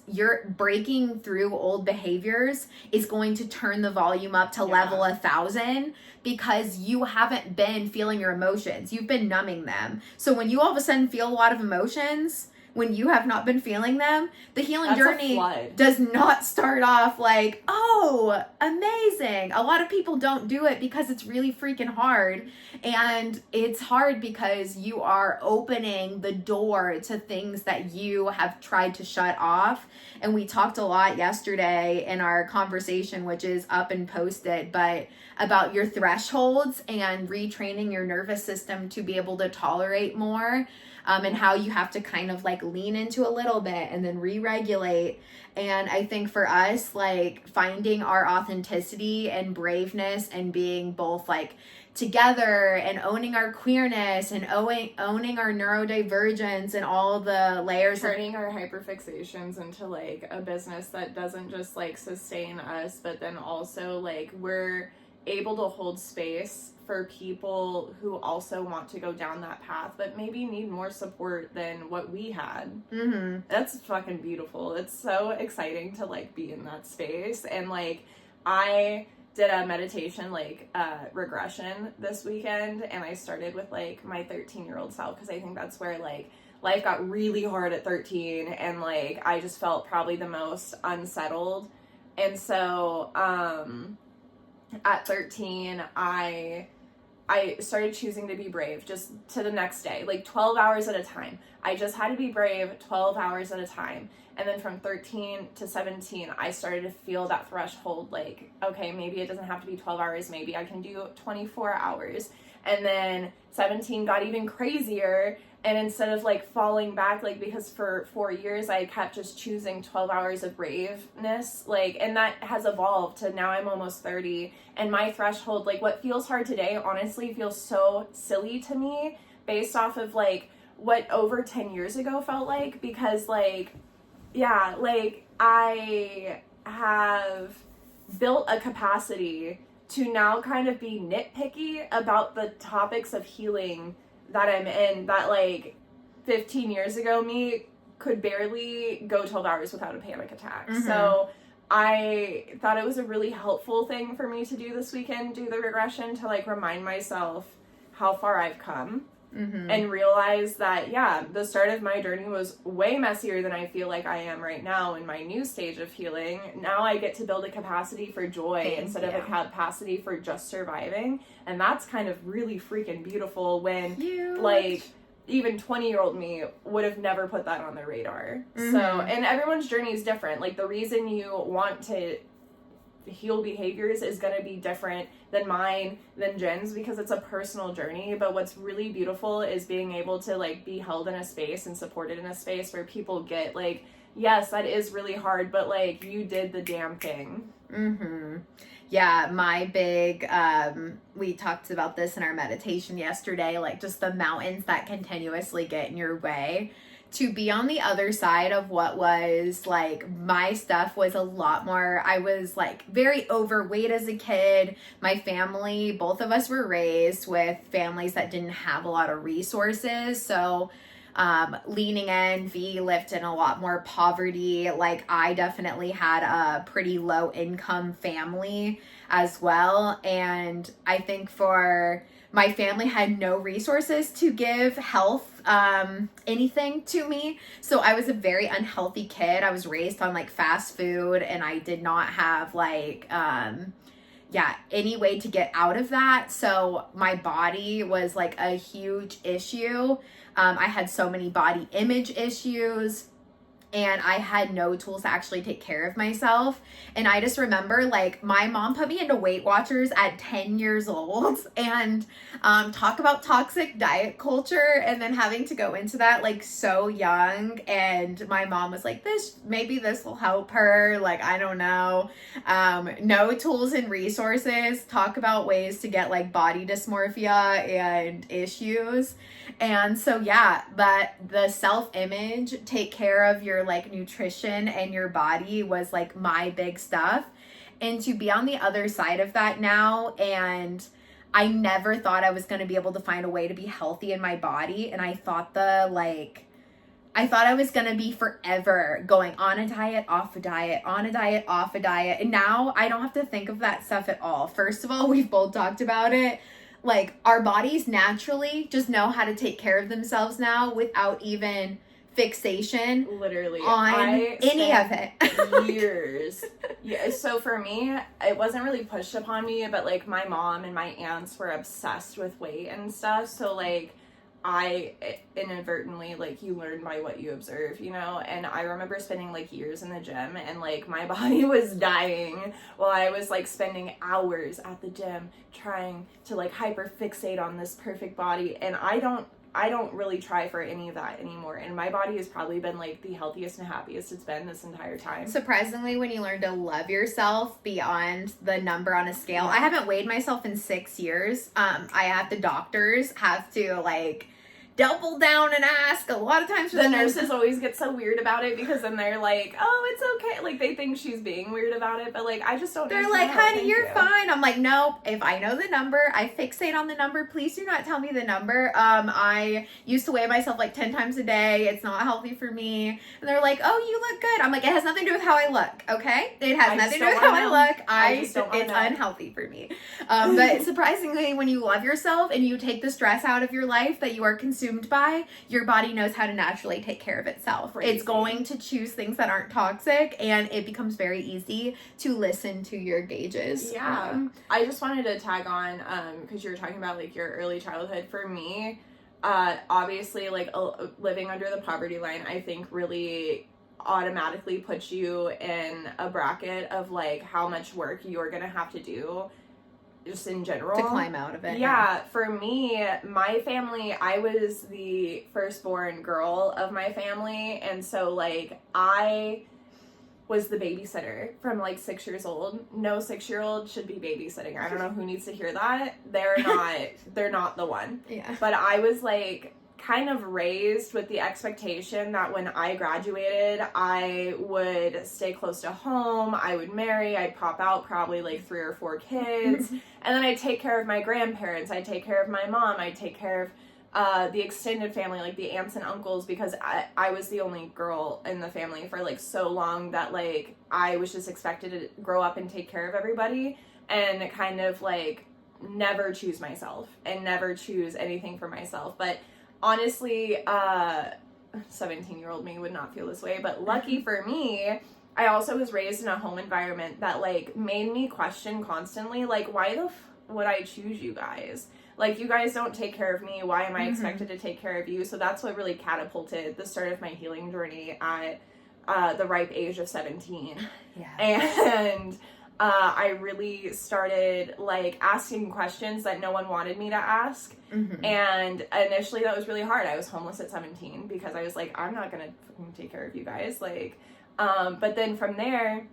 you're breaking through old behaviors is going to turn the volume up to level 1,000, because you haven't been feeling your emotions. You've been numbing them. So when you all of a sudden feel a lot of emotions, when you have not been feeling them, the healing journey does not start off like, oh, amazing. A lot of people don't do it because it's really freaking hard. And it's hard because you are opening the door to things that you have tried to shut off. And we talked a lot yesterday in our conversation, which is up and posted, but about your thresholds and retraining your nervous system to be able to tolerate more. And how you have to kind of like lean into a little bit and then re-regulate. And I think for us, like finding our authenticity and braveness and being both like together and owning our queerness and owning our neurodivergence and all the layers, turning our hyperfixations into like a business that doesn't just like sustain us, but then also like we're able to hold space for people who also want to go down that path but maybe need more support than what we had. Mm-hmm. That's fucking beautiful. It's so exciting to like be in that space. And like I did a meditation like regression this weekend, and I started with like my 13-year-old self, because I think that's where like life got really hard at 13, and like I just felt probably the most unsettled. And so at 13, I started choosing to be brave just to the next day, like 12 hours at a time. I just had to be brave 12 hours at a time. And then from 13 to 17, I started to feel that threshold, like, okay, maybe it doesn't have to be 12 hours. Maybe I can do 24 hours. And then 17 got even crazier. And instead of like falling back, like, because for 4 years I kept just choosing 12 hours of braveness, like, and that has evolved to now I'm almost 30, and my threshold, like what feels hard today, honestly feels so silly to me based off of like what over 10 years ago felt like, because like, yeah, like I have built a capacity to now kind of be nitpicky about the topics of healing that I'm in, that like 15 years ago me could barely go 12 hours without a panic attack. Mm-hmm. So I thought it was a really helpful thing for me to do this weekend, do the regression, to like remind myself how far I've come. Mm-hmm. And realize that, yeah, the start of my journey was way messier than I feel like I am right now in my new stage of healing. Now I get to build a capacity for joy instead of a capacity for just surviving. And that's kind of really freaking beautiful when, like, even 20-year-old me would have never put that on their radar. Mm-hmm. So, and everyone's journey is different. Like, the reason you want to heal behaviors is going to be different than mine, than Jen's, because it's a personal journey. But what's really beautiful is being able to like be held in a space and supported in a space where people get like, yes, that is really hard, but like you did the damn thing. Mm-hmm. Yeah, my big, we talked about this in our meditation yesterday, like just the mountains that continuously get in your way. To be on the other side of what was like my stuff was a lot more, I was like very overweight as a kid. My family, both of us were raised with families that didn't have a lot of resources. So leaning in, V lived in a lot more poverty. Like, I definitely had a pretty low income family as well. And I think for my family had no resources to give health anything to me. So I was a very unhealthy kid. I was raised on like fast food, and I did not have like any way to get out of that. So my body was like a huge issue. I had so many body image issues, and I had no tools to actually take care of myself. And I just remember, like, my mom put me into Weight Watchers at 10 years old, and talk about toxic diet culture, and then having to go into that like so young. And my mom was like, maybe this will help her, like, I don't know. No tools and resources, talk about ways to get like body dysmorphia and issues. And so but the self-image, take care of your like nutrition and your body was like my big stuff. And to be on the other side of that now, and I never thought I was going to be able to find a way to be healthy in my body. And I thought I was going to be forever going on a diet, off a diet, on a diet, off a diet. And now I don't have to think of that stuff at all. First of all, we've both talked about it. Like, our bodies naturally just know how to take care of themselves now without even fixation literally on any of it. Years. Yeah, so for me, it wasn't really pushed upon me, but like my mom and my aunts were obsessed with weight and stuff. So like I inadvertently, like, you learn by what you observe, you know? And I remember spending like years in the gym, and like my body was dying while I was like spending hours at the gym trying to like hyper fixate on this perfect body. And I don't really try for any of that anymore. And my body has probably been like the healthiest and happiest it's been this entire time. Surprisingly, when you learn to love yourself beyond the number on a scale. I haven't weighed myself in 6 years. The doctors have to like double down and ask a lot of times. The nurses always get so weird about it, because then they're like, oh, it's okay. Like, they think she's being weird about it, but like, I just don't. They're like, honey, you're fine. I'm like, nope. If I know the number, I fixate on the number. Please do not tell me the number. I used to weigh myself like 10 times a day. It's not healthy for me. And they're like, oh, you look good. I'm like, it has nothing to do with how I look. Okay. It has nothing to do with how I look. It's unhealthy for me. But surprisingly, when you love yourself and you take the stress out of your life that you are consumed by, your body knows how to naturally take care of itself. Crazy. It's going to choose things that aren't toxic, and it becomes very easy to listen to your gauges. Yeah. I just wanted to tag on, because you were talking about like your early childhood. For me, obviously like living under the poverty line, I think really automatically puts you in a bracket of like how much work you're gonna have to do just in general to climb out of it. Yeah, for me, my family, I was the firstborn girl of my family, and so like I was the babysitter from like 6 years old. No 6-year-old should be babysitting. I don't know who needs to hear that. They're not the one. Yeah. But I was like kind of raised with the expectation that when I graduated, I would stay close to home, I would marry, I'd pop out probably like 3 or 4 kids, and then I'd take care of my grandparents, I'd take care of my mom, I'd take care of the extended family, like the aunts and uncles, because I was the only girl in the family for like so long that like I was just expected to grow up and take care of everybody, and kind of like never choose myself and never choose anything for myself. But honestly, 17-year-old me would not feel this way, but lucky for me, I also was raised in a home environment that like made me question constantly, like, why would I choose you guys? Like, you guys don't take care of me. Why am I expected to take care of you? So that's what really catapulted the start of my healing journey at the ripe age of 17. Yeah. And I really started like asking questions that no one wanted me to ask. And initially that was really hard. I was homeless at 17 because I was like, I'm not gonna fucking take care of you guys. Like, but then from there,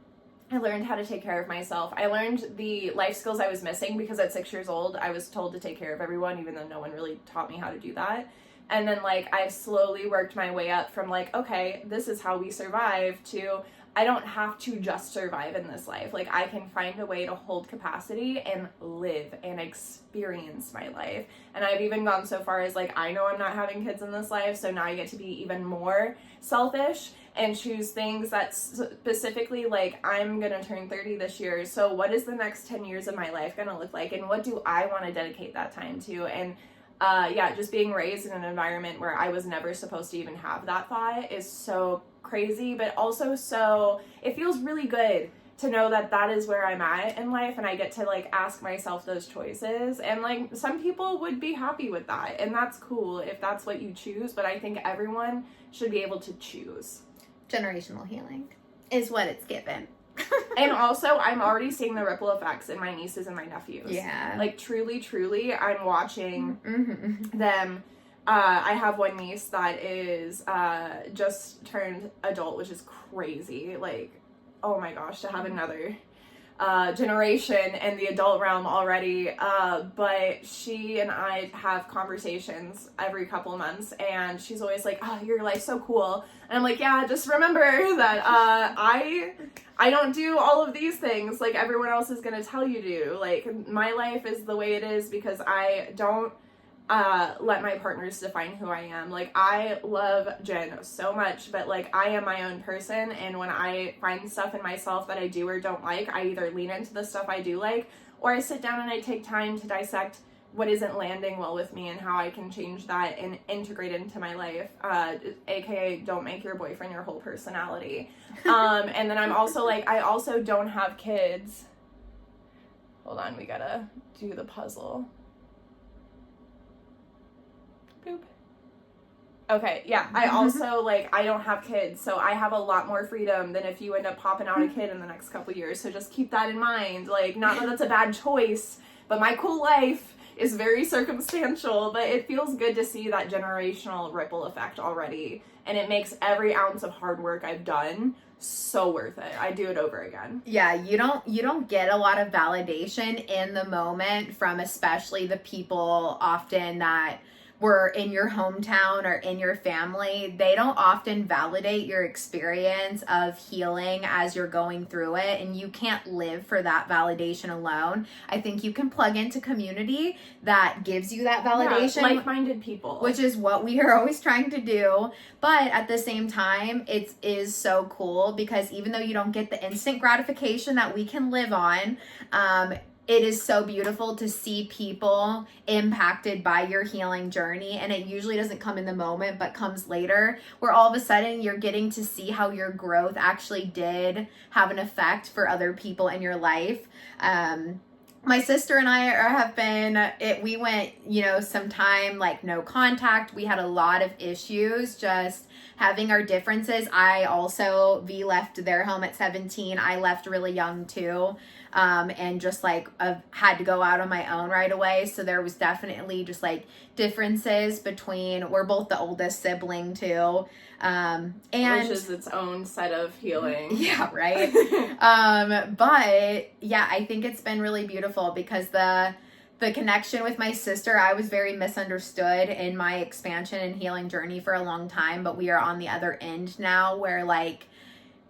I learned how to take care of myself. I learned the life skills I was missing because at 6 years old, I was told to take care of everyone, even though no one really taught me how to do that. And then like I've slowly worked my way up from like, okay, this is how we survive, to I don't have to just survive in this life. Like, I can find a way to hold capacity and live and experience my life. And I've even gone so far as, like, I know I'm not having kids in this life, so now I get to be even more selfish and choose things that specifically, like, I'm gonna turn 30 this year, so what is the next 10 years of my life gonna look like, and what do I want to dedicate that time to? And just being raised in an environment where I was never supposed to even have that thought is so crazy, but also so, it feels really good to know that that is where I'm at in life, and I get to, like, ask myself those choices, and, like, some people would be happy with that, and that's cool if that's what you choose, but I think everyone should be able to choose. Generational healing is what it's given. And also, I'm already seeing the ripple effects in my nieces and my nephews. Yeah. Like, truly, I'm watching them. I have one niece that is just turned adult, which is crazy. Like, oh my gosh, to have another generation in the adult realm already. But she and I have conversations every couple of months, and she's always like, oh, your life's so cool. And I'm like, yeah, just remember that I don't do all of these things like everyone else is going to tell you to. Like, my life is the way it is because I don't let my partners define who I am. Like, I love Jen so much, but, like, I am my own person, and when I find stuff in myself that I do or don't like, I either lean into the stuff I do like, or I sit down and I take time to dissect what isn't landing well with me and how I can change that and integrate it into my life, aka don't make your boyfriend your whole personality. And then I'm also like, I also don't have kids. Hold on, we gotta do the puzzle. Boop. Okay, yeah, I also, like, I don't have kids, so I have a lot more freedom than if you end up popping out a kid in the next couple years, so just keep that in mind. Like, not that that's a bad choice, but my cool life is very circumstantial, but it feels good to see that generational ripple effect already, and it makes every ounce of hard work I've done so worth it. I do it over again. Yeah, you don't get a lot of validation in the moment from especially the people often that were in your hometown or in your family. They don't often validate your experience of healing as you're going through it, and you can't live for that validation alone. I think you can plug into community that gives you that validation. Yeah, like-minded people. Which is what we are always trying to do. But at the same time, it is so cool because even though you don't get the instant gratification that we can live on, it is so beautiful to see people impacted by your healing journey, and it usually doesn't come in the moment but comes later, where all of a sudden you're getting to see how your growth actually did have an effect for other people in your life. My sister and I we went, some time like no contact. We had a lot of issues just having our differences. V left their home at 17. I left really young too. And just like had to go out on my own right away. So there was definitely just like differences we're both the oldest sibling too. And which is its own set of healing. Yeah, right. But yeah, I think it's been really beautiful because the connection with my sister, I was very misunderstood in my expansion and healing journey for a long time, but we are on the other end now where like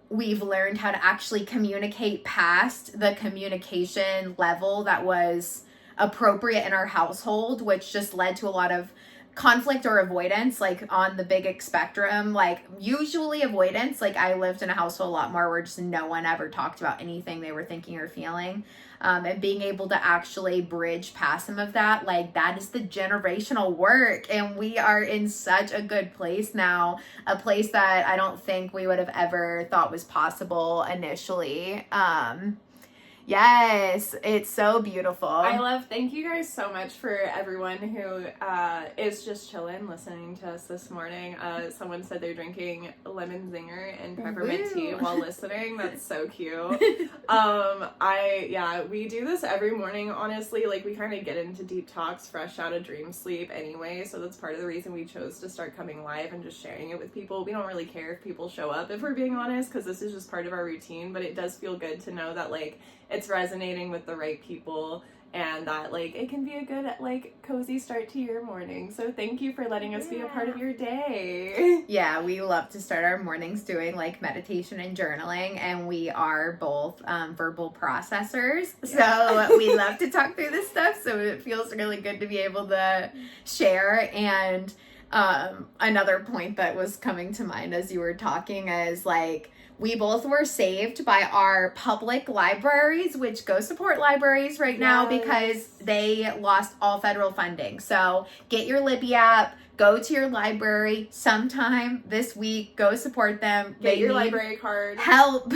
we've learned how to actually communicate past the communication level that was appropriate in our household, which just led to a lot of conflict or avoidance, like on the big spectrum. Like usually avoidance, like I lived in a household a lot more where just no one ever talked about anything they were thinking or feeling. And being able to actually bridge past some of that, like that is the generational work. And we are in such a good place now, a place that I don't think we would have ever thought was possible initially. Yes, it's so beautiful. Thank you guys so much for everyone who is just chilling, listening to us this morning. Someone said they're drinking lemon zinger and peppermint tea while listening. That's so cute. We do this every morning, honestly. Like, we kind of get into deep talks fresh out of dream sleep anyway, so that's part of the reason we chose to start coming live and just sharing it with people. We don't really care if people show up, if we're being honest, because this is just part of our routine, but it does feel good to know that, like, it's resonating with the right people and that like it can be a good like cozy start to your morning. So thank you for letting us be a part of your day. Yeah, we love to start our mornings doing like meditation and journaling, and we are both verbal processors. Yeah. So we love to talk through this stuff. So it feels really good to be able to share. And another point that was coming to mind as you were talking is like, we both were saved by our public libraries, which go support libraries right now because they lost all federal funding. So get your Libby app, go to your library sometime this week, go support them. Get your library card. Help.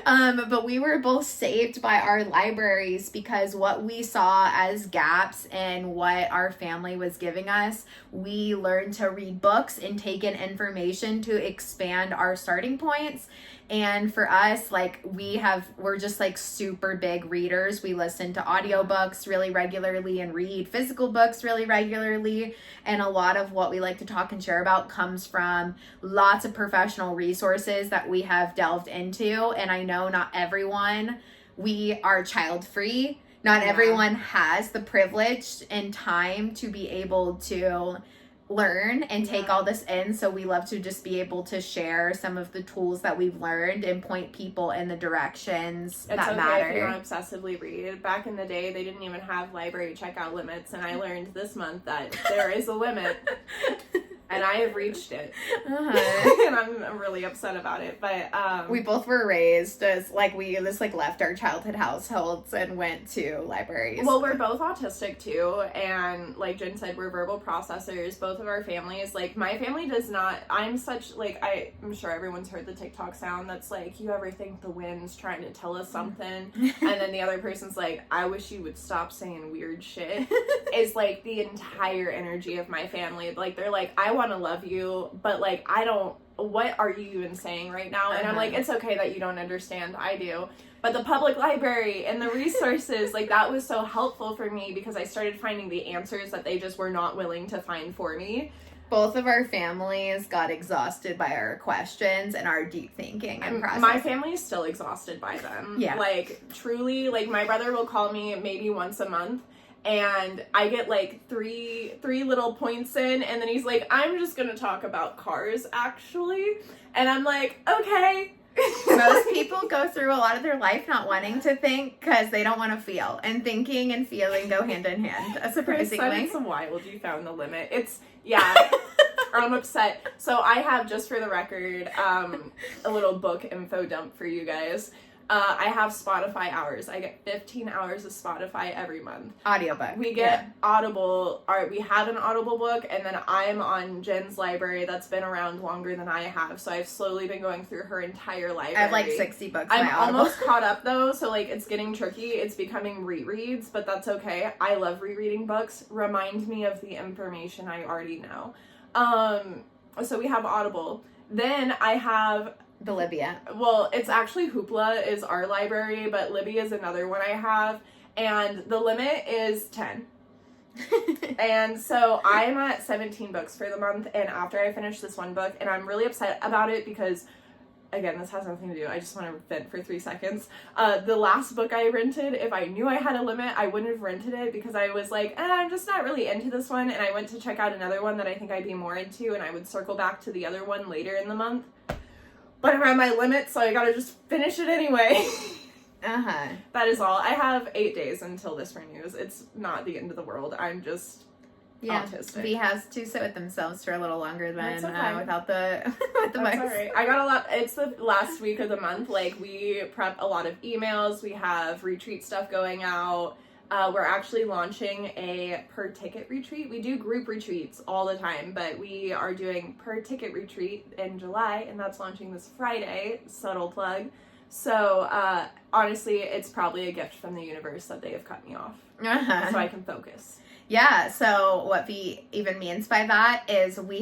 But we were both saved by our libraries because what we saw as gaps in what our family was giving us, we learned to read books and take in information to expand our starting points. And for us, like we're just like super big readers. We listen to audiobooks really regularly and read physical books really regularly. And a lot of what we like to talk and share about comes from lots of professional resources that we have delved into. And I know not everyone, we are child free. Not everyone has the privilege and time to be able to learn and take all this in. So we love to just be able to share some of the tools that we've learned and point people in the directions that matter. If you don't obsessively read. Back in the day, they didn't even have library checkout limits, and I learned this month that there is a limit. And I have reached it. And I'm really upset about it. But we both were raised as like we just like left our childhood households and went to libraries. Well, we're both autistic too, and like Jen said, we're verbal processors. Both of our families, like my family does not. I'm such like I'm sure everyone's heard the TikTok sound that's like, you ever think the wind's trying to tell us something? And then the other person's like, I wish you would stop saying weird shit. Is like the entire energy of my family. Like they're like, I want to love you, but like I don't, what are you even saying right now? And I'm like, it's okay that you don't understand, I do. But the public library and the resources, like that was so helpful for me because I started finding the answers that they just were not willing to find for me. Both of our families got exhausted by our questions and our deep thinking and processing. My family is still exhausted by them. Yeah. Like truly, like my brother will call me maybe once a month, and I get like three little points in, and then he's like, I'm just gonna talk about cars actually. And I'm like, okay. Most people go through a lot of their life not wanting to think because they don't want to feel, and thinking and feeling go hand in hand, surprisingly. It's wild. You found the limit. It's I'm upset. So I have, just for the record, a little book info dump for you guys. I have Spotify hours. I get 15 hours of Spotify every month. Audiobook. We get Audible. We have an Audible book, and then I'm on Jen's library that's been around longer than I have. So I've slowly been going through her entire library. I have like 60 books. I'm almost caught up though, so like it's getting tricky. It's becoming rereads, but that's okay. I love rereading books. Remind me of the information I already know. So we have Audible. Then I have the Libby app. Well, it's actually Hoopla is our library, but Libby is another one I have, and the limit is 10. And so I'm at 17 books for the month, and after I finish this one book, and I'm really upset about it because, again, this has nothing to do, I just want to vent for 3 seconds. The last book I rented, if I knew I had a limit, I wouldn't have rented it because I was like, I'm just not really into this one, and I went to check out another one that I think I'd be more into, and I would circle back to the other one later in the month. But I'm at my limit, so I gotta just finish it anyway. That is all. I have 8 days until this renews. It's not the end of the world. I'm just autistic. V has to sit with themselves for a little longer than without the with the books. All right. I got a lot. It's the last week of the month. Like we prep a lot of emails. We have retreat stuff going out. We're actually launching a per ticket retreat. We do group retreats all the time, but we are doing per ticket retreat in July, and that's launching this Friday. Subtle plug. So honestly, it's probably a gift from the universe that they have cut me off, so I can focus. Yeah, so what V even means by that is we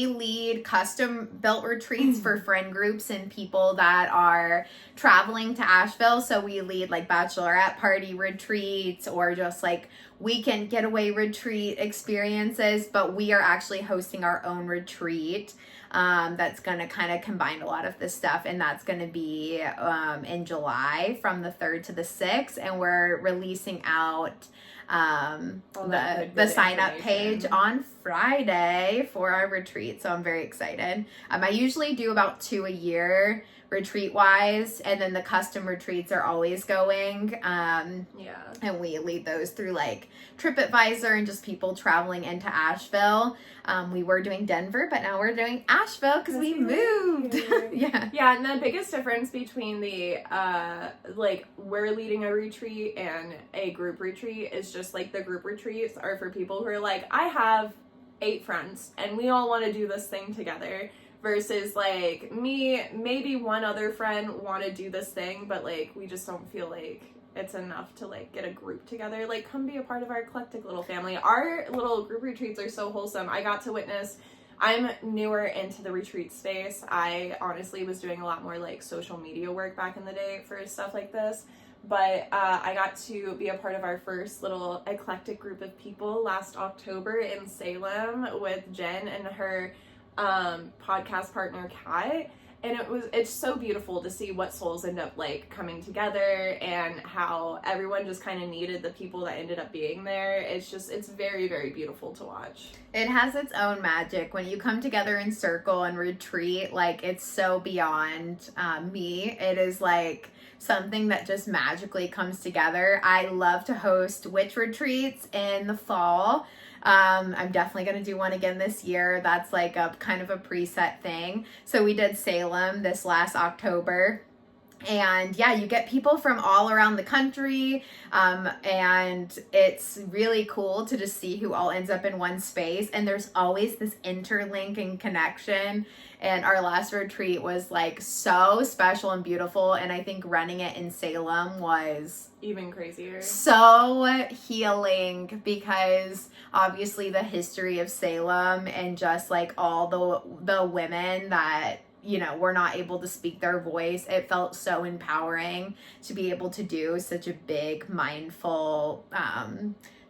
lead custom built retreats for friend groups and people that are traveling to Asheville. So we lead like bachelorette party retreats or just like weekend getaway retreat experiences, but we are actually hosting our own retreat that's going to kind of combine a lot of this stuff. And that's going to be in July from the 3rd to the 6th. And we're releasing out the sign up page on Friday for our retreat. So I'm very excited. I usually do about 2 a year retreat wise, and then the custom retreats are always going. And we lead those through like TripAdvisor and just people traveling into Asheville. We were doing Denver, but now we're doing Asheville because we moved. Yeah, and the biggest difference between the like we're leading a retreat and a group retreat is just like the group retreats are for people who are like, I have 8 friends and we all want to do this thing together, versus like me, maybe one other friend want to do this thing, but like we just don't feel like it's enough to like get a group together. Like, come be a part of our eclectic little family. Our little group retreats are so wholesome. I got to witness, I'm newer into the retreat space. I honestly was doing a lot more like social media work back in the day for stuff like this. But I got to be a part of our first little eclectic group of people last October in Salem with Jen and her podcast partner Kat, and it's so beautiful to see what souls end up like coming together and how everyone just kind of needed the people that ended up being there. It's very, very beautiful to watch. It has its own magic when you come together in circle and retreat. Like, it's so beyond me. It is like something that just magically comes together. I love to host witch retreats in the fall. I'm definitely going to do one again this year. That's like a kind of a preset thing. So we did Salem this last October. And yeah, you get people from all around the country. And it's really cool to just see who all ends up in one space. And there's always this interlinking connection. And our last retreat was like so special and beautiful. And I think running it in Salem was even crazier. So healing, because obviously the history of Salem and just like all the women that, you know, were not able to speak their voice. It felt so empowering to be able to do such a big, mindful,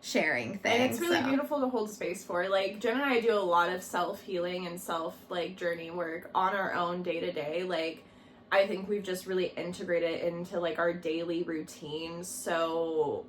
sharing thing. And it's really beautiful to hold space for. Like, Jen and I do a lot of self-healing and like journey work on our own day to day. Like, I think we've just really integrated it into like our daily routines. So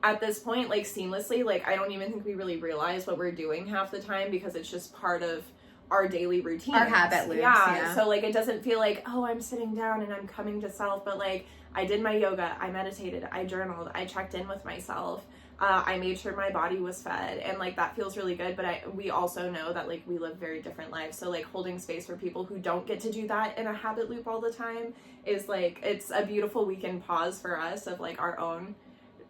at this point, like seamlessly, like I don't even think we really realize what we're doing half the time because it's just part of our daily routine, our habit loops. Yeah. So like it doesn't feel like, oh, I'm sitting down and I'm coming to self, but like I did my yoga, I meditated, I journaled, I checked in with myself. I made sure my body was fed, and like that feels really good. But we also know that like we live very different lives. So like holding space for people who don't get to do that in a habit loop all the time is like, it's a beautiful weekend pause for us of like our own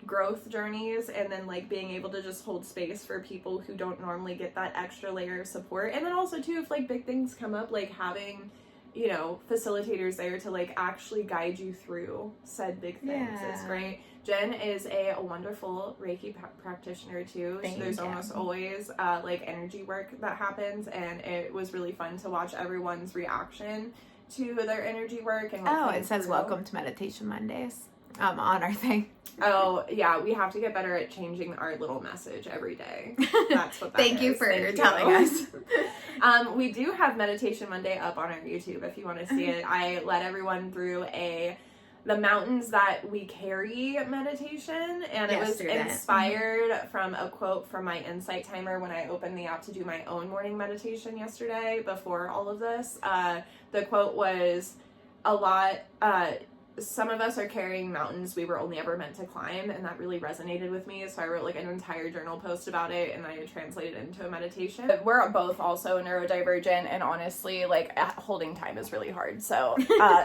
growth journeys, and then like being able to just hold space for people who don't normally get that extra layer of support. And then also too, if like big things come up, like having, you know, facilitators there to like actually guide you through said big things. It's great. Jen is a wonderful Reiki practitioner too. So there's almost always like energy work that happens, and it was really fun to watch everyone's reaction to their energy work. And it says welcome to Meditation Mondays on our thing. Oh yeah, we have to get better at changing our little message every day. That's what that Thank you for telling us. We do have Meditation Monday up on our YouTube if you want to see it. I led everyone through the mountains that we carry meditation, and it was inspired from a quote from my insight timer when I opened the app to do my own morning meditation yesterday before all of this. The quote was some of us are carrying mountains we were only ever meant to climb, and that really resonated with me. So I wrote like an entire journal post about it, and I translated it into a meditation. We're both also neurodivergent, and honestly, like holding time is really hard. So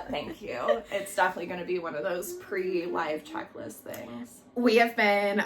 thank you. It's definitely going to be one of those pre-live checklist things. We have been,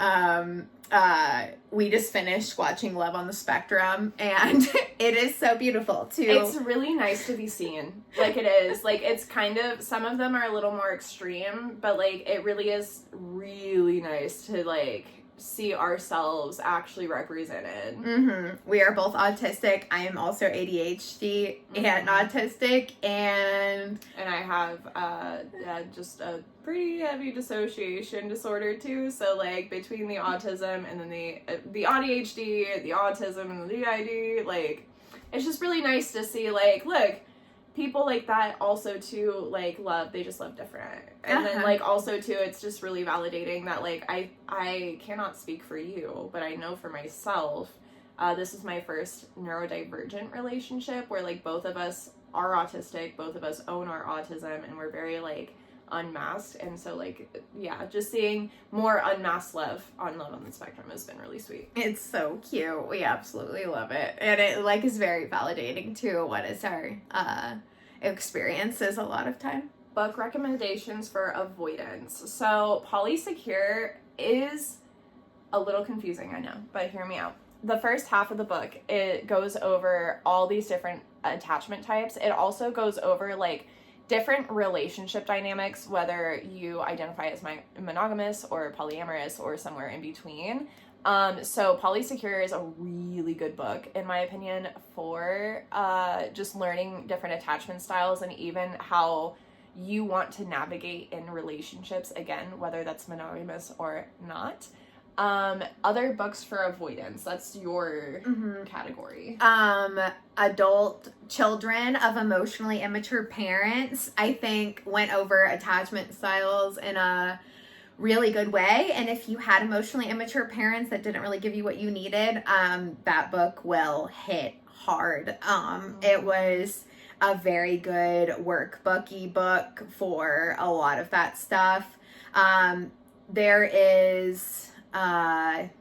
we just finished watching Love on the Spectrum, and it is so beautiful too. It's really nice to be seen. Like it is. Like it's kind of, some of them are a little more extreme, but like it really is really nice to like see ourselves actually represented. Mm-hmm. We are both autistic. I am also ADHD and autistic, and I have just a pretty heavy dissociation disorder too. So like between the autism and then the ADHD, the autism and the DID, like it's just really nice to see, like, look, people like that also too, like, love, they just love different. And then, like, also too, it's just really validating that, like, I cannot speak for you, but I know for myself, this is my first neurodivergent relationship where, like, both of us are autistic, both of us own our autism, and we're very, like, unmasked. And so, like, yeah, just seeing more unmasked love on the Spectrum has been really sweet. It's so cute. We absolutely love it. And it, like, is very validating to what is our experiences a lot of time. Book recommendations for avoidance. So Polysecure is a little confusing, I know, but hear me out. The first half of the book, it goes over all these different attachment types. It also goes over, like, different relationship dynamics, whether you identify as monogamous or polyamorous or somewhere in between. So Polysecure is a really good book, in my opinion, for just learning different attachment styles and even how you want to navigate in relationships, again, whether that's monogamous or not. Other books for avoidance, that's your category. Adult children of emotionally immature parents, I think, went over attachment styles in a really good way. And if you had emotionally immature parents that didn't really give you what you needed, that book will hit hard. It was a very good workbooky book for a lot of that stuff. There is I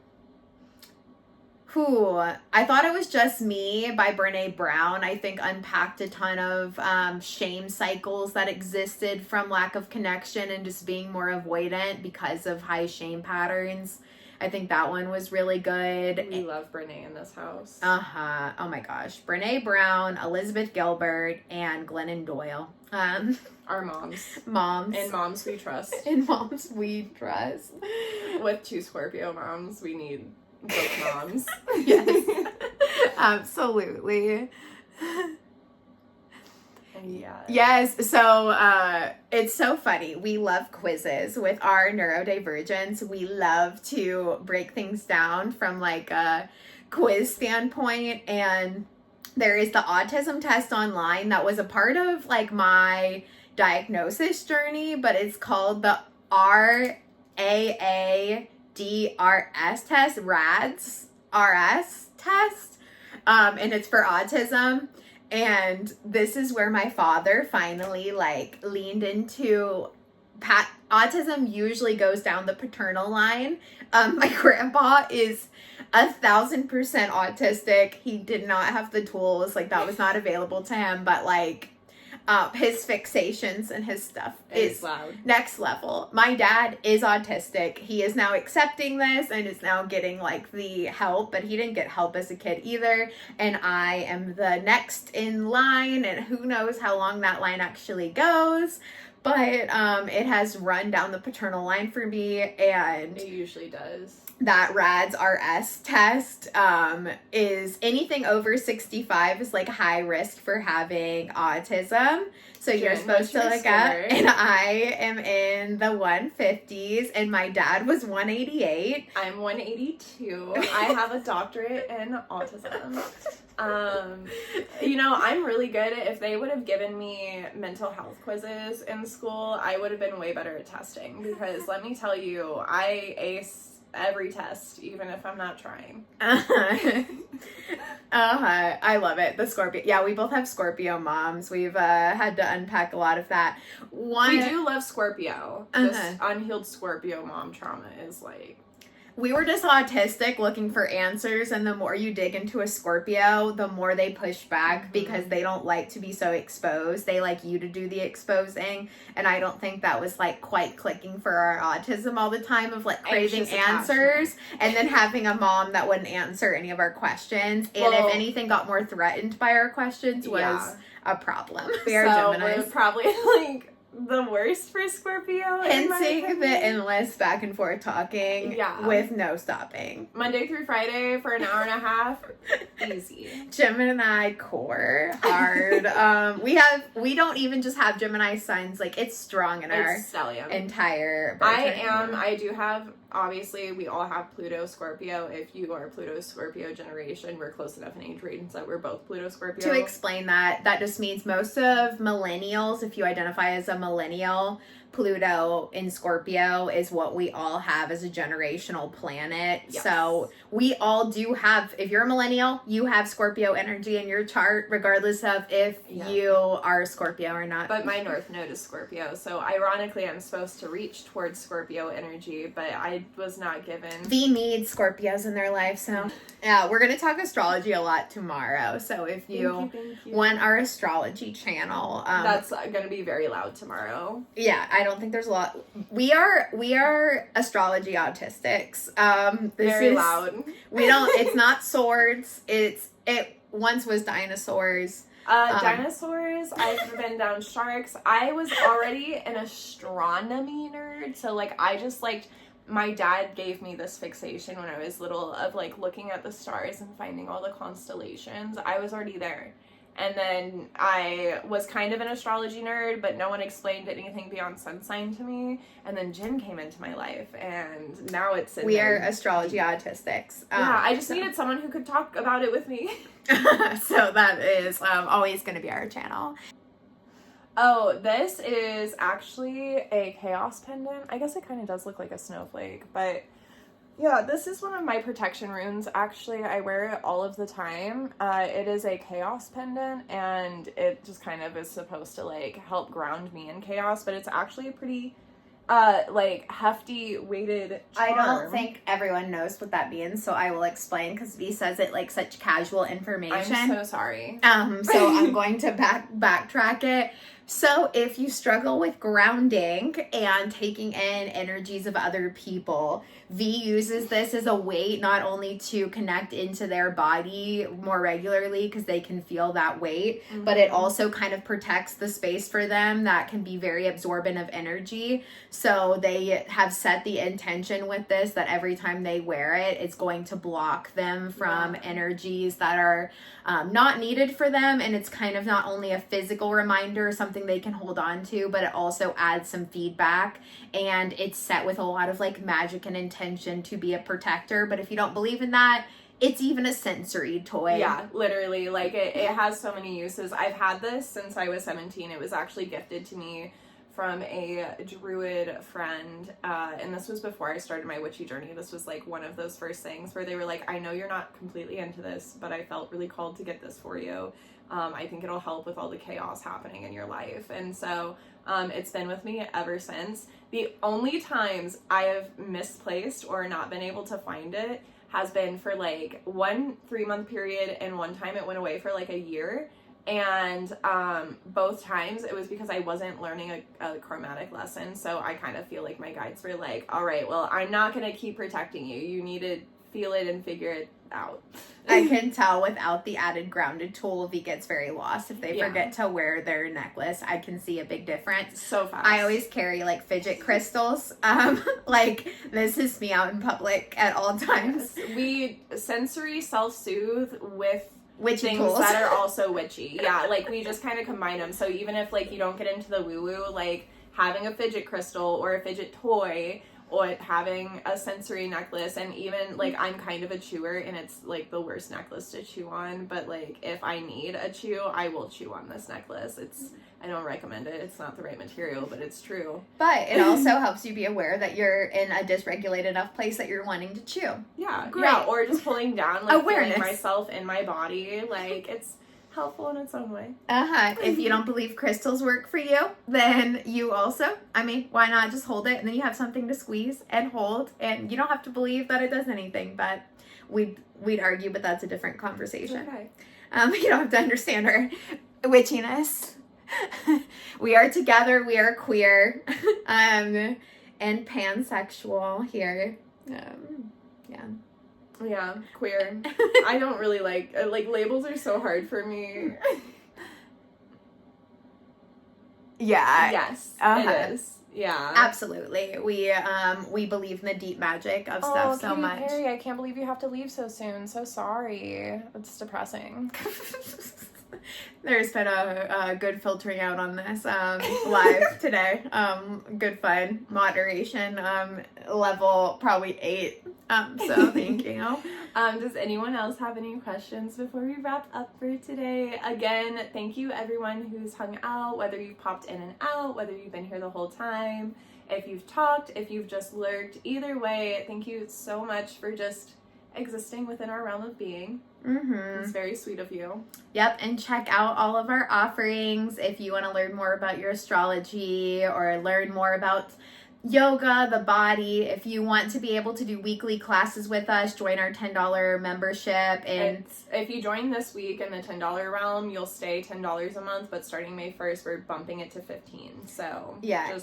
Thought It Was Just Me by Brene Brown, I think unpacked a ton of shame cycles that existed from lack of connection and just being more avoidant because of high shame patterns. I think that one was really good. We love Brene in this house. Oh my gosh. Brene Brown, Elizabeth Gilbert, and Glennon Doyle. Our moms. Moms. And moms we trust. And moms we trust. With 2 Scorpio moms, we need both moms. Yes. Absolutely. Yeah. Yes. So it's so funny. We love quizzes with our neurodivergence. We love to break things down from, like, a quiz standpoint. And there is the autism test online that was a part of, like, my diagnosis journey, but it's called the RAADRS test, RS test. And it's for autism. And this is where my father finally, like, leaned into autism usually goes down the paternal line. My grandpa is 1,000% autistic. He did not have the tools. Like, that was not available to him. But, like, his fixations and his stuff is loud. Next level. My dad is autistic. He is now accepting this and is now getting, like, the help, but he didn't get help as a kid either. And I am the next in line, and who knows how long that line actually goes. But it has run down the paternal line for me, and it usually does. That RAADRS test is anything over 65 is, like, high risk for having autism. So you're supposed to look up, and I am in the 150s, and my dad was 188. I'm 182. I have a doctorate in autism. You know, I'm really good at, if they would have given me mental health quizzes in school, I would have been way better at testing, because let me tell you, I ace every test, even if I'm not trying. I love it. The Scorpio. Yeah, we both have Scorpio moms. We've had to unpack a lot of that. We do love Scorpio. This unhealed Scorpio mom trauma is, like, we were just autistic looking for answers, and the more you dig into a Scorpio, the more they push back because they don't like to be so exposed. They like you to do the exposing, and I don't think that was, like, quite clicking for our autism all the time of, like, craving answers and then having a mom that wouldn't answer any of our questions, and if anything got more threatened by our questions was a problem. We are Geminis. We're probably, like, the worst for Scorpio. Hinting the endless back and forth talking with no stopping. Monday through Friday for an hour and a half. Easy. Gemini core hard. We don't even just have Gemini signs, like, it's strong in our stellium. entire I do have obviously we all have Pluto Scorpio. If you are Pluto Scorpio generation, we're close enough in age range that we're both Pluto Scorpio. To explain that just means most of millennials, if you identify as a millennial, Pluto in Scorpio is what we all have as a generational planet. Yes. So we all do have, if you're a millennial, you have Scorpio energy in your chart, regardless of if you are Scorpio or not. But my North Node is Scorpio, so ironically I'm supposed to reach towards Scorpio energy, but I was not given. V needs Scorpios in their life, so yeah, we're going to talk astrology a lot tomorrow. So if you want our astrology channel, that's going to be very loud tomorrow. Yeah, I don't think there's a lot. We are astrology autistics. Very loud. We don't. It's not swords. It once was dinosaurs. Dinosaurs. I've been down sharks. I was already an astronomy nerd, so like I just liked. My dad gave me this fixation when I was little of like looking at the stars and finding all the constellations. I was already there. And then I was kind of an astrology nerd, but no one explained anything beyond sun sign to me. And then Jen came into my life, and now it's in we are astrology autistics. Yeah, I just needed someone who could talk about it with me. So that is always going to be our channel. Oh, this is actually a chaos pendant. I guess it kind of does look like a snowflake, but yeah, this is one of my protection runes. Actually, I wear it all of the time. It is a chaos pendant, and it just kind of is supposed to like help ground me in chaos, but it's actually a pretty like hefty weighted charm. I don't think everyone knows what that means, so I will explain because V says it like such casual information. I'm so sorry. So I'm going to backtrack it. So if you struggle with grounding and taking in energies of other people, V uses this as a weight not only to connect into their body more regularly because they can feel that weight, but it also kind of protects the space for them that can be very absorbent of energy. So they have set the intention with this that every time they wear it, it's going to block them from energies that are not needed for them. And it's kind of not only a physical reminder, something they can hold on to, but it also adds some feedback, and it's set with a lot of like magic and intention to be a protector. But if you don't believe in that, it's even a sensory toy. Yeah, literally, like it has so many uses. I've had this since I was 17. It was actually gifted to me from a druid friend, and this was before I started my witchy journey. This was like one of those first things where they were like, I know you're not completely into this, but I felt really called to get this for you. I think it'll help with all the chaos happening in your life. And so it's been with me ever since. The only times I have misplaced or not been able to find it has been for like 1 3-month period, and one time it went away for like a year. And both times it was because I wasn't learning a chromatic lesson. So I kind of feel like my guides were like, all right, well, I'm not going to keep protecting you. You need to feel it and figure it out. I can tell without the added grounded tool, V gets very lost. If they forget to wear their necklace, I can see a big difference. So fast. I always carry like fidget crystals. Like this is me out in public at all times. Yes. We sensory self-soothe with witchy things tools that are also witchy. Yeah, like we just kind of combine them. So even if like you don't get into the woo-woo, like having a fidget crystal or a fidget toy, or having a sensory necklace, and even like I'm kind of a chewer, and it's like the worst necklace to chew on, but like if I need a chew, I will chew on this necklace. I don't recommend it. It's not the right material, but it's true. But it also helps you be aware that you're in a dysregulated enough place that you're wanting to chew. Yeah, great. Yeah, or just pulling down, like awareness, feeling myself in my body. Like it's helpful in its own way. If you don't believe crystals work for you, then you also, I mean, why not just hold it and then you have something to squeeze and hold, and you don't have to believe that it does anything, but we'd argue, but that's a different conversation. Okay. You don't have to understand our witchiness. We are together, we are queer, and pansexual here. Yeah, queer. I don't really like labels are so hard for me. Yeah. Yes, it is. Yeah. Absolutely. We believe in the deep magic of stuff so much. Perry, I can't believe you have to leave so soon. So sorry. It's depressing. There's been a good filtering out on this live today. Good fun. Moderation level probably 8. So thank you. Does anyone else have any questions before we wrap up for today? Again, thank you everyone who's hung out, whether you've popped in and out, whether you've been here the whole time, if you've talked, if you've just lurked. Either way, thank you so much for just existing within our realm of being. It's very sweet of you. Yep, and check out all of our offerings if you want to learn more about your astrology or learn more about yoga, the body. If you want to be able to do weekly classes with us, join our $10 membership. And if you join this week in the $10 realm, you'll stay $10 a month, but starting May 1st, we're bumping it to $15. So yeah.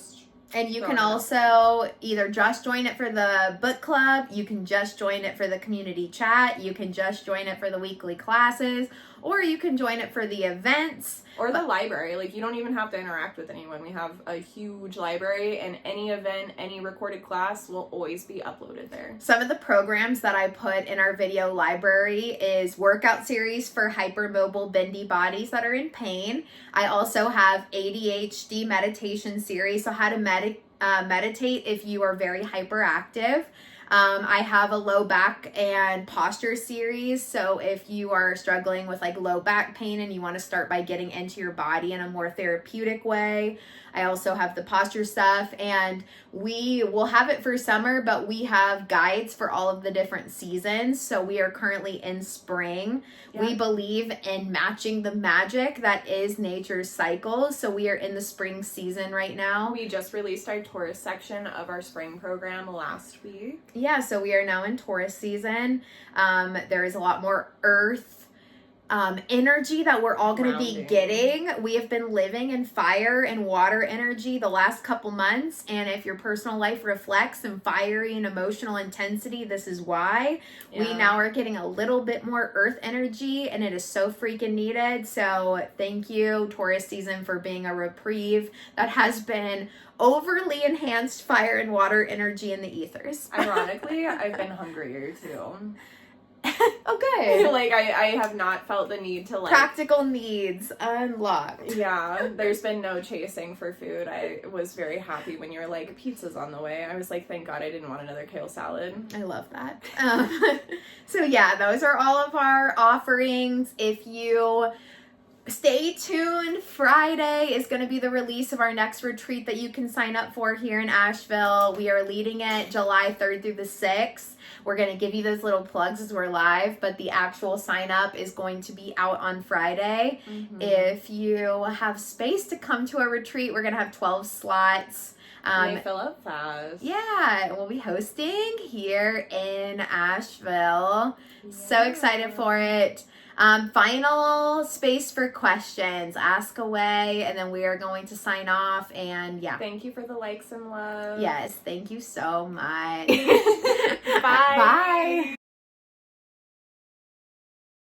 And you can also either just join it for the book club, you can just join it for the community chat, you can just join it for the weekly classes, or you can join it for the events. Or the library. Like, you don't even have to interact with anyone. We have a huge library, and any event, any recorded class will always be uploaded there. Some of the programs that I put in our video library is workout series for hypermobile bendy bodies that are in pain. I also have ADHD meditation series, so how to meditate if you are very hyperactive. I have a low back and posture series. So if you are struggling with like low back pain and you want to start by getting into your body in a more therapeutic way, I also have the posture stuff, and we will have it for summer, but we have guides for all of the different seasons. So we are currently in spring. Yeah. We believe in matching the magic that is nature's cycles. So we are in the spring season right now. We just released our Taurus section of our spring program last week. Yeah, so we are now in Taurus season. There is a lot more earth energy that we're all going to be getting. We have been living in fire and water energy the last couple months, and if your personal life reflects some fiery and emotional intensity, this is why. Yeah. We now are getting a little bit more earth energy, and it is so freaking needed. So thank you, Taurus season, for being a reprieve that has been overly enhanced fire and water energy in the ethers. Ironically, I've been hungrier too. Okay. Like, I have not felt the need to, like... Practical needs unlocked. Yeah, there's been no chasing for food. I was very happy when you were like, pizza's on the way. I was like, thank God I didn't want another kale salad. I love that. So yeah, those are all of our offerings. If you... Stay tuned. Friday is going to be the release of our next retreat that you can sign up for here in Asheville. We are leading it July 3rd through the 6th. We're going to give you those little plugs as we're live, but the actual sign up is going to be out on Friday. If you have space to come to a retreat, we're going to have 12 slots. They fill up fast. Yeah, we'll be hosting here in Asheville. Yeah. So excited for it. Final space for questions. Ask away, and then we are going to sign off. And yeah. Thank you for the likes and love. Yes, thank you so much. Bye. Bye.